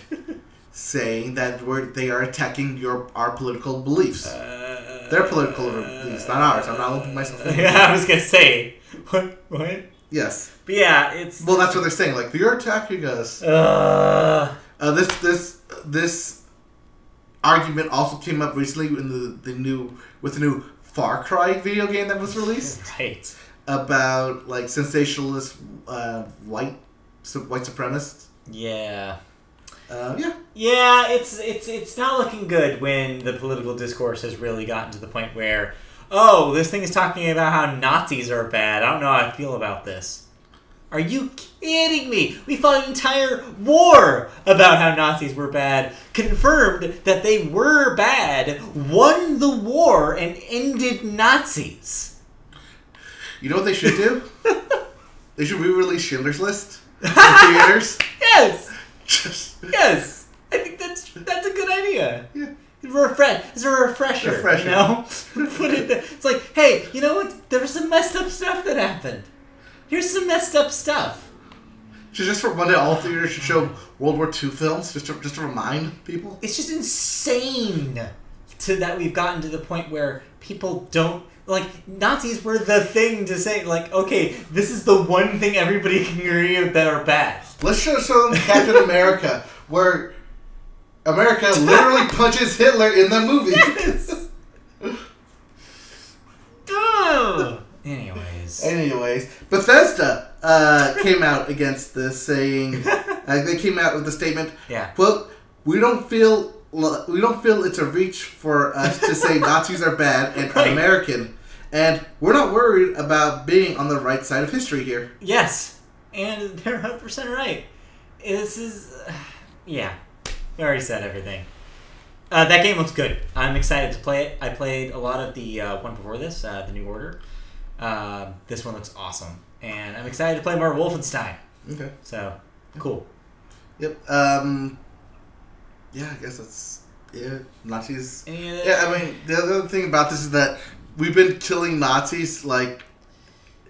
Saying that they are attacking our political beliefs. Their political beliefs, not ours. I'm not looking myself in. Yeah, I was going to say. What? Yes. But yeah, it's... Well, that's what they're saying. Like, you're attacking us. This argument also came up recently in the new Far Cry video game that was released. Right. About, like, sensationalist white supremacists. Yeah. Yeah, it's not looking good when the political discourse has really gotten to the point where, oh, this thing is talking about how Nazis are bad. I don't know how I feel about this. Are you kidding me? We fought an entire war about how Nazis were bad, confirmed that they were bad, won the war, and ended Nazis. You know what they should do? They should re-release Schindler's List in theaters. Yes! Yes, I think that's a good idea. Yeah, it's a refresher. You know, put it there. It's like, hey, you know what? There was some messed up stuff that happened. Here's some messed up stuff. Just for one day, all theaters should show World War II films, just to remind people. It's just insane that we've gotten to the point where people don't. Like, Nazis were the thing to say, like, okay, this is the one thing everybody can agree with that are bad. Let's show them Captain America, where America literally punches Hitler in the movie. Yes! Anyways. Bethesda came out against this, saying, they came out with a statement, quote, we don't feel it's a reach for us to say Nazis are bad and un-American, and we're not worried about being on the right side of history here. Yes, and they're 100% right. This is... yeah, we already said everything. That game looks good. I'm excited to play it. I played a lot of the one before this, the New Order. This one looks awesome, and I'm excited to play more Wolfenstein. Okay. So, cool. Yep. Yeah, I guess that's... Yeah, Nazis... Yeah, I mean, the other thing about this is that we've been killing Nazis, like...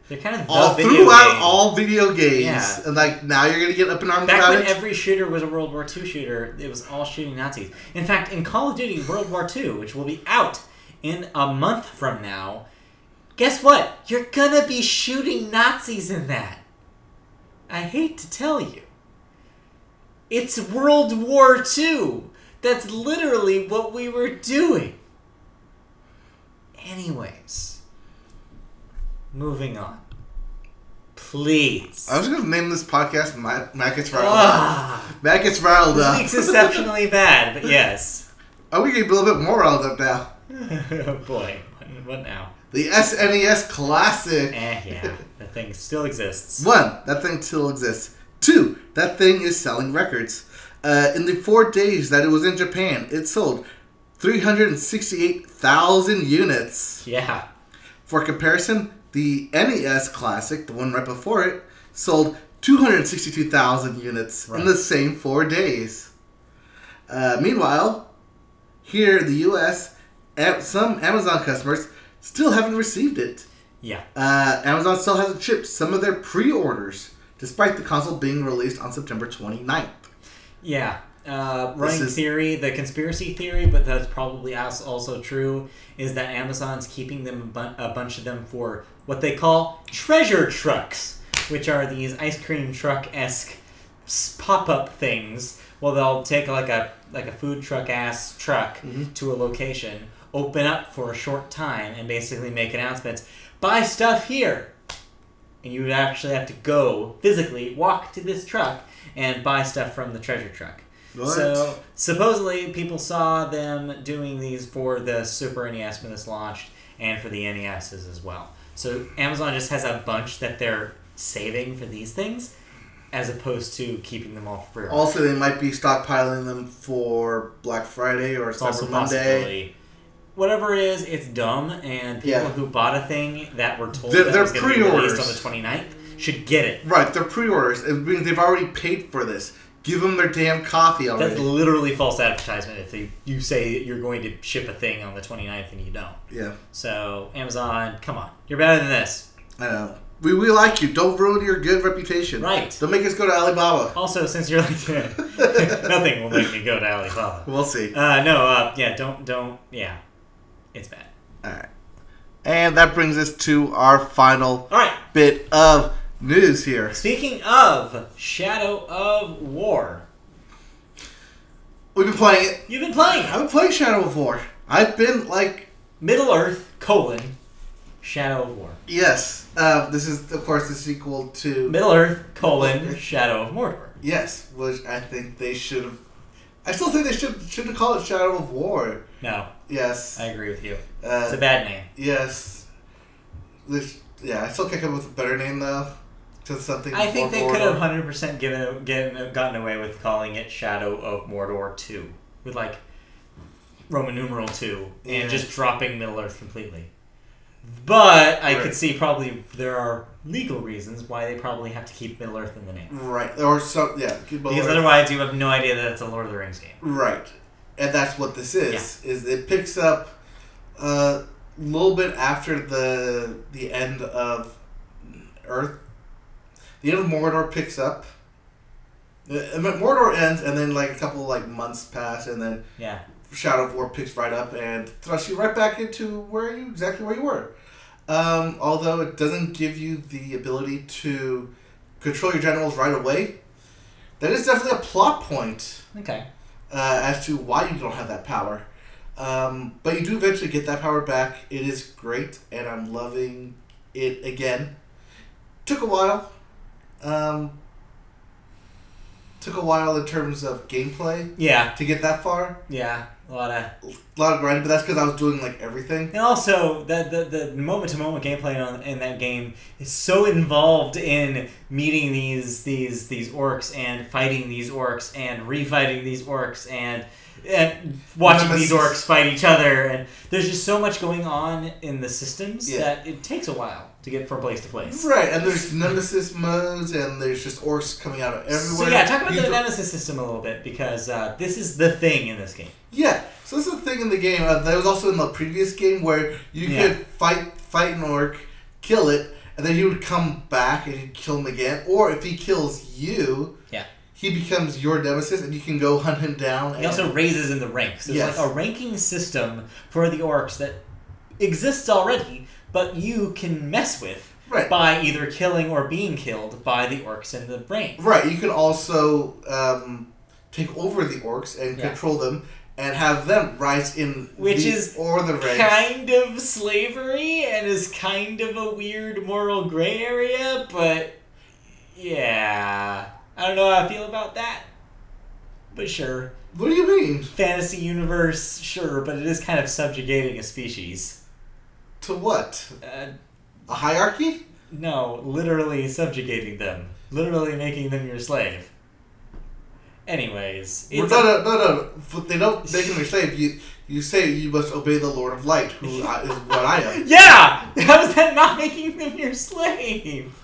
They're kind of all video games. Yeah. And, like, now you're going to get up in arms about it? Back when every shooter was a World War II shooter, it was all shooting Nazis. In fact, in Call of Duty World War II, which will be out in a month from now, guess what? You're going to be shooting Nazis in that. I hate to tell you. It's World War II. That's literally what we were doing. Anyways. Moving on. Please. I was going to name this podcast Matt Gets Riled Up. Matt Gets Riled Up. This week's exceptionally bad, but yes. Oh, we can be a little bit more riled up now. Oh boy. What now? The SNES Classic. Yeah. That thing still exists. 1. That thing still exists. 2. That thing is selling records. In the 4 days that it was in Japan, it sold 368,000 units. Yeah. For comparison, the NES Classic, the one right before it, sold 262,000 units in the same 4 days. Meanwhile, here in the U.S., some Amazon customers still haven't received it. Yeah. Amazon still hasn't shipped some of their pre-orders, despite the console being released on September 29th. Yeah. Running theory, the conspiracy theory, but that's probably also true, is that Amazon's keeping them a bunch of them for what they call treasure trucks, which are these ice cream truck-esque pop-up things. Well, they'll take like a food truck-ass truck to a location, open up for a short time, and basically make announcements. Buy stuff here! And you would actually have to go physically, walk to this truck, and buy stuff from the treasure truck. What? So, supposedly, people saw them doing these for the Super NES when this launched, and for the NESs as well. So, Amazon just has a bunch that they're saving for these things, as opposed to keeping them all for free. Also, they might be stockpiling them for Black Friday or Cyber Monday. Whatever it is, it's dumb, and people who bought a thing that were told that they're was going to be released on the 29th should get it. Right, they're pre-orders. It means they've already paid for this. Give them their damn coffee already. That's literally false advertisement if you say you're going to ship a thing on the 29th and you don't. Yeah. So, Amazon, come on. You're better than this. I know. We like you. Don't ruin your good reputation. Right. Don't make us go to Alibaba. Also, since you're like... nothing will make me go to Alibaba. We'll see. Don't... Yeah. It's bad. Alright. And that brings us to our final Alright. bit of news here. Speaking of Shadow of War. We've been playing it. You've been playing it. I've been playing Shadow of War. I've been like... Middle-earth, Shadow of War. Yes. This is, of course, the sequel to... Middle-earth, Shadow of Mordor. Yes, which I think they should have... I still think they should have called it Shadow of War. No. Yes. I agree with you. It's a bad name. Yes. I still can't come up with a better name, though. Just something. I think they could have 100% gotten away with calling it Shadow of Mordor 2. With, like, Roman numeral 2. And just dropping Middle-earth completely. But I could see probably there are legal reasons why they probably have to keep Middle-earth in the name. Right. Or so, yeah. Because otherwise you have no idea that it's a Lord of the Rings game. Right. And that's what this is. Yeah. Is it picks up a little bit after the end of Earth. The end of Mordor picks up. Mordor ends, and then like a couple like months pass, and then Shadow of War picks right up and thrusts you right back into exactly where you were. Although it doesn't give you the ability to control your generals right away, that is definitely a plot point. Okay. As to why you don't have that power. But you do eventually get that power back. It is great, and I'm loving it again. Took a while. Took a while in terms of gameplay. Yeah. To get that far. Yeah. A lot of grinding, but that's because I was doing like everything. And also, the moment-to-moment gameplay in that game is so involved in meeting these orcs and fighting these orcs and refighting these orcs and watching these orcs fight each other, and there's just so much going on in the systems that it takes a while to get from place to place. Right, and there's Nemesis modes, and there's just orcs coming out of everywhere. So talk about the Nemesis system a little bit, because this is the thing in this game. Yeah, so this is the thing in the game that was also in the previous game where you could fight an orc, kill it, and then he would come back and you'd kill him again, or if he kills you... he becomes your nemesis, and you can go hunt him down. He also raises in the ranks. There's like a ranking system for the orcs that exists already, but you can mess with by either killing or being killed by the orcs in the rank. Right. You can also take over the orcs and control them and have them rise in the ranks. Kind of slavery and is kind of a weird moral gray area, but yeah... I don't know how I feel about that, but sure. What do you mean? Fantasy universe, sure, but it is kind of subjugating a species. To what? A hierarchy? No, literally subjugating them. Literally making them your slave. Anyways. No. They don't make them your slave. You say you must obey the Lord of Light, who is what I am. Yeah! How is that not making them your slave?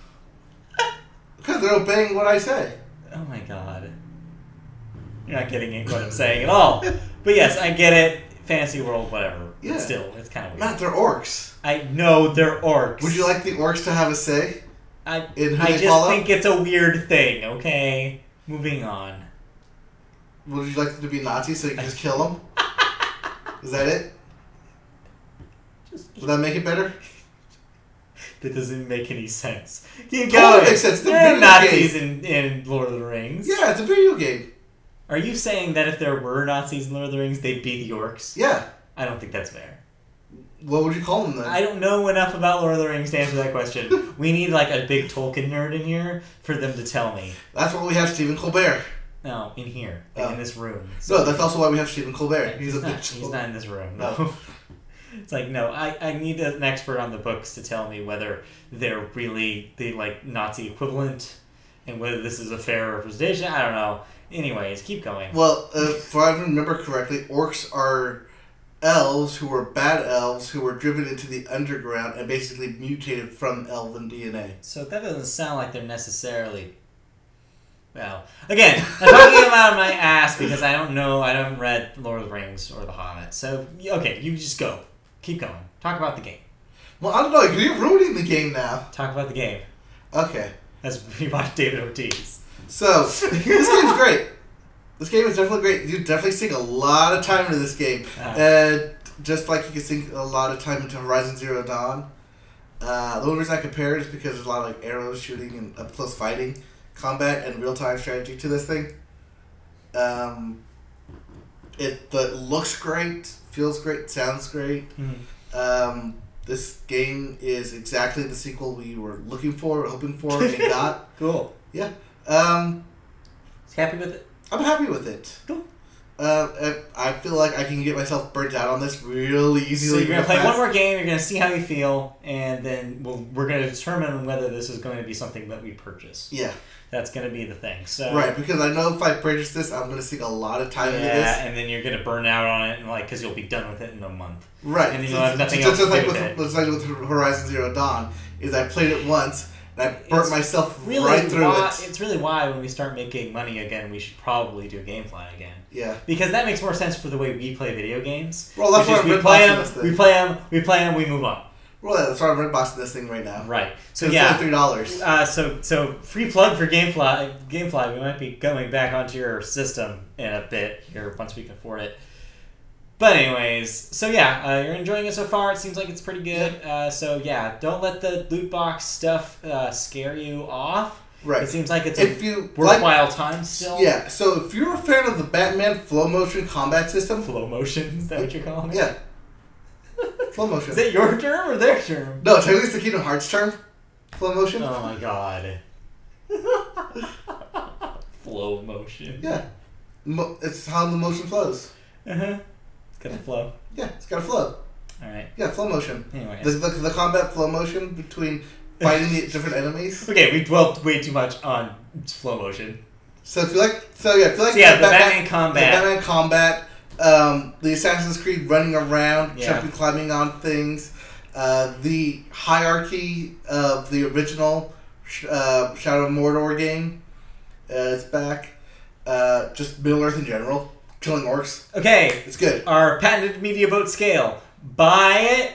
Because they're obeying what I say. Oh my god. You're not getting what I'm saying at all. But yes, I get it. Fantasy world, whatever. Yeah. But still, it's kind of weird. Matt, they're orcs. I know they're orcs. Would you like the orcs to have a say? I just think it's a weird thing, okay? Moving on. Would you like them to be Nazis so you can just kill them? Is that it? Would that make it better? That doesn't make any sense. Keep going. Oh, it makes sense. There are Nazis in Lord of the Rings. Yeah, it's a video game. Are you saying that if there were Nazis in Lord of the Rings, they'd be the orcs? Yeah. I don't think that's fair. What would you call them then? I don't know enough about Lord of the Rings to answer that question. We need like a big Tolkien nerd in here for them to tell me. That's why we have Stephen Colbert. No, in here. Like in this room. So no, that's also why we have Stephen Colbert. He's not in this room. No. It's like, no, I need an expert on the books to tell me whether they're really the like Nazi equivalent and whether this is a fair representation. I don't know. Anyways, keep going. Well, if I remember correctly, orcs are elves who were bad elves who were driven into the underground and basically mutated from elven DNA. So that doesn't sound like they're necessarily... Well, again, I'm talking about my ass because I don't know, I haven't read Lord of the Rings or The Hobbit. So, okay, you just go. Keep going. Talk about the game. Well, I don't know, you're ruining the game now. Talk about the game. Okay. As we watch David Ortiz. So, this game's great. This game is definitely great. You definitely sink a lot of time into this game. And just like you can sink a lot of time into Horizon Zero Dawn. The only reason I compare it is because there's a lot of like arrows shooting and up close fighting, combat, and real-time strategy to this thing. It looks great, feels great, sounds great. Mm-hmm. This game is exactly the sequel we were looking for, hoping for, and got. Cool. Yeah. Happy with it? I'm happy with it. Cool. I feel like I can get myself burnt out on this really easily. So you're going to play one more game, you're going to see how you feel, and then we're going to determine whether this is going to be something that we purchase. Yeah. That's going to be the thing. So right, because I know if I purchase this, I'm going to sink a lot of time into this. Yeah, and then you're going to burn out on it, because you'll be done with it in a month. Right. And then you'll have nothing else to do with it. Just like with Horizon Zero Dawn, is I played it once, and I burnt myself right through it. It's really why when we start making money again, we should probably do Gamefly again. Yeah. Because that makes more sense for the way we play video games. Well, that's why we play them, we move on. Well, yeah, that's why I'm redboxing this thing right now. Right. So it's yeah. $3. So free plug for Gamefly. Gamefly, we might be going back onto your system in a bit here once we can afford it. But anyways, so yeah, you're enjoying it so far. It seems like it's pretty good. Yeah. So yeah, don't let the loot box stuff scare you off. Right. It seems like it's a worthwhile time still. Yeah. So if you're a fan of the Batman flow motion combat system, flow motion, is that what you're calling it? Yeah. Flow motion. Is that your term or their term? No, technically it's the Kingdom Hearts term. Flow motion. Oh my god. Flow motion. Yeah. It's how the motion flows. Uh-huh. It's got to flow. Yeah, it's got to flow. Alright. Yeah, flow motion. Anyways. The combat flow motion between fighting the different enemies. Okay, we dwelt way too much on flow motion. So if you like the Batman combat. The Batman combat. The Assassin's Creed running around, jumping, climbing on things, the hierarchy of the original Shadow of Mordor game is back. Just Middle Earth in general, killing orcs. Okay, it's good. Our patented media boat scale: buy it,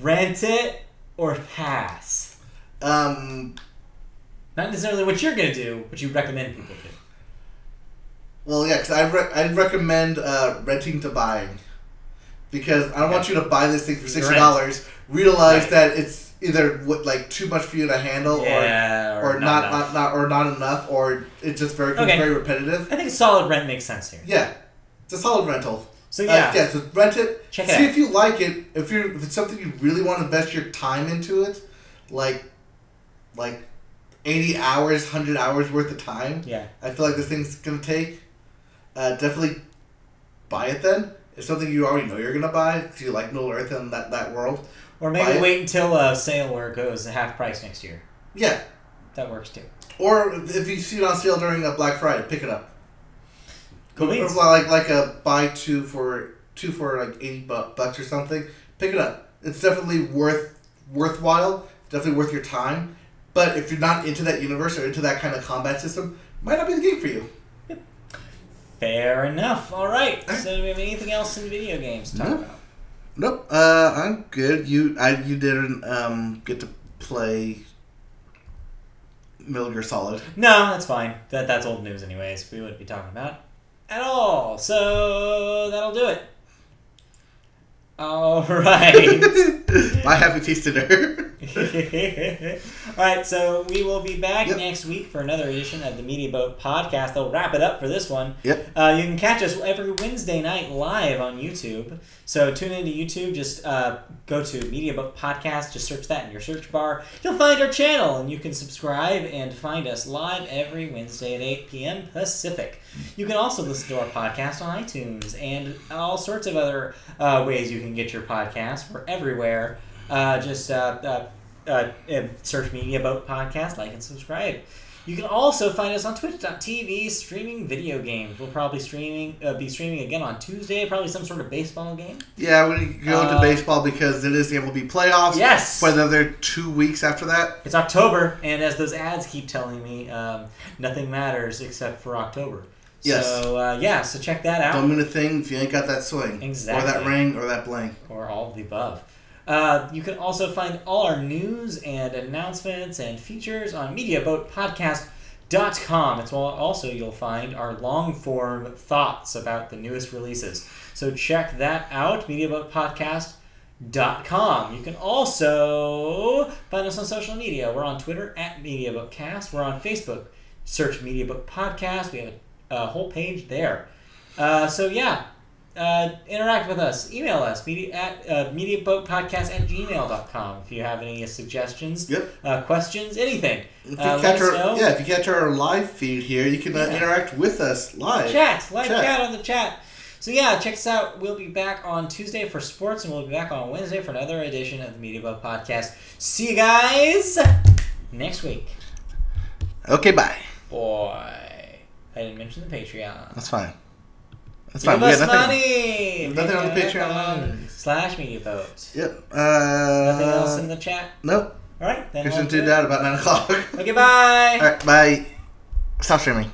rent it, or pass. Not necessarily what you're gonna do, but you recommend people do. Well, yeah, because I'd recommend renting to buying. Because I don't want you to buy this thing for $60, realize that it's either too much for you to handle, or not enough, or it's just very repetitive. I think a solid rent makes sense here. Yeah, it's a solid rental. So yeah, so rent it. Check it out. See if you like it. If it's something you really want to invest your time into it, like 80 hours, 100 hours worth of time. Yeah, I feel like this thing's gonna take. Definitely buy it then. It's something you already know you're going to buy if you like Middle Earth and that world. Or maybe wait until a sale where it goes half price next year. Yeah. That works too. Or if you see it on sale during Black Friday, pick it up. Cool. Like a buy two for like $80 or something. Pick it up. It's definitely worthwhile. Definitely worth your time. But if you're not into that universe or into that kind of combat system, might not be the game for you. Yep. Fair enough. All right. So do we have anything else in video games to talk about? Nope. I'm good. You didn't get to play Metal Gear Solid. No, that's fine. That's old news anyways. We wouldn't be talking about at all. So that'll do it. All right. My happy feast dinner. Alright, so we will be back next week for another edition of the Media Boat Podcast. They'll wrap it up for this one. Yep. You can catch us every Wednesday night live on YouTube. So tune into YouTube, just go to Media Boat Podcast, just search that in your search bar. You'll find our channel, and you can subscribe and find us live every Wednesday at 8 p.m. Pacific. You can also listen to our podcast on iTunes and all sorts of other ways you can get your podcast. We're everywhere. Just search Media Boat Podcast, like and subscribe. You can also find us on Twitch.tv streaming video games. We'll probably be streaming again on Tuesday, probably some sort of baseball game. Yeah, we're going to go into baseball because it is the MLB playoffs. Yes! For another 2 weeks after that. It's October, and as those ads keep telling me, nothing matters except for October. Yes. So, so check that out. Don't mean a thing if you ain't got that swing. Exactly. Or that ring, or that bling. Or all of the above. You can also find all our news and announcements and features on MediaBoatPodcast.com. It's also you'll find our long-form thoughts about the newest releases. So check that out, MediaBoatPodcast.com. You can also find us on social media. We're on Twitter at MediaBoatCast. We're on Facebook. Search MediaBoat Podcast. We have a whole page there. Interact with us. Email us mediaboatpodcast@gmail.com if you have any suggestions, questions, anything. If you catch our live feed here, you can interact with us live. Chat on the chat. So check us out. We'll be back on Tuesday for sports, and we'll be back on Wednesday for another edition of the Media Boat Podcast. See you guys next week. Okay, bye. Boy, I didn't mention the Patreon. That's fine. That's fine. Give us money. Nothing on the Patreon. /MediaBoat. Yep. Nothing else in the chat? Nope. All right. Then Christian tuned out about 9 o'clock. Okay, bye. All right, bye. Stop streaming.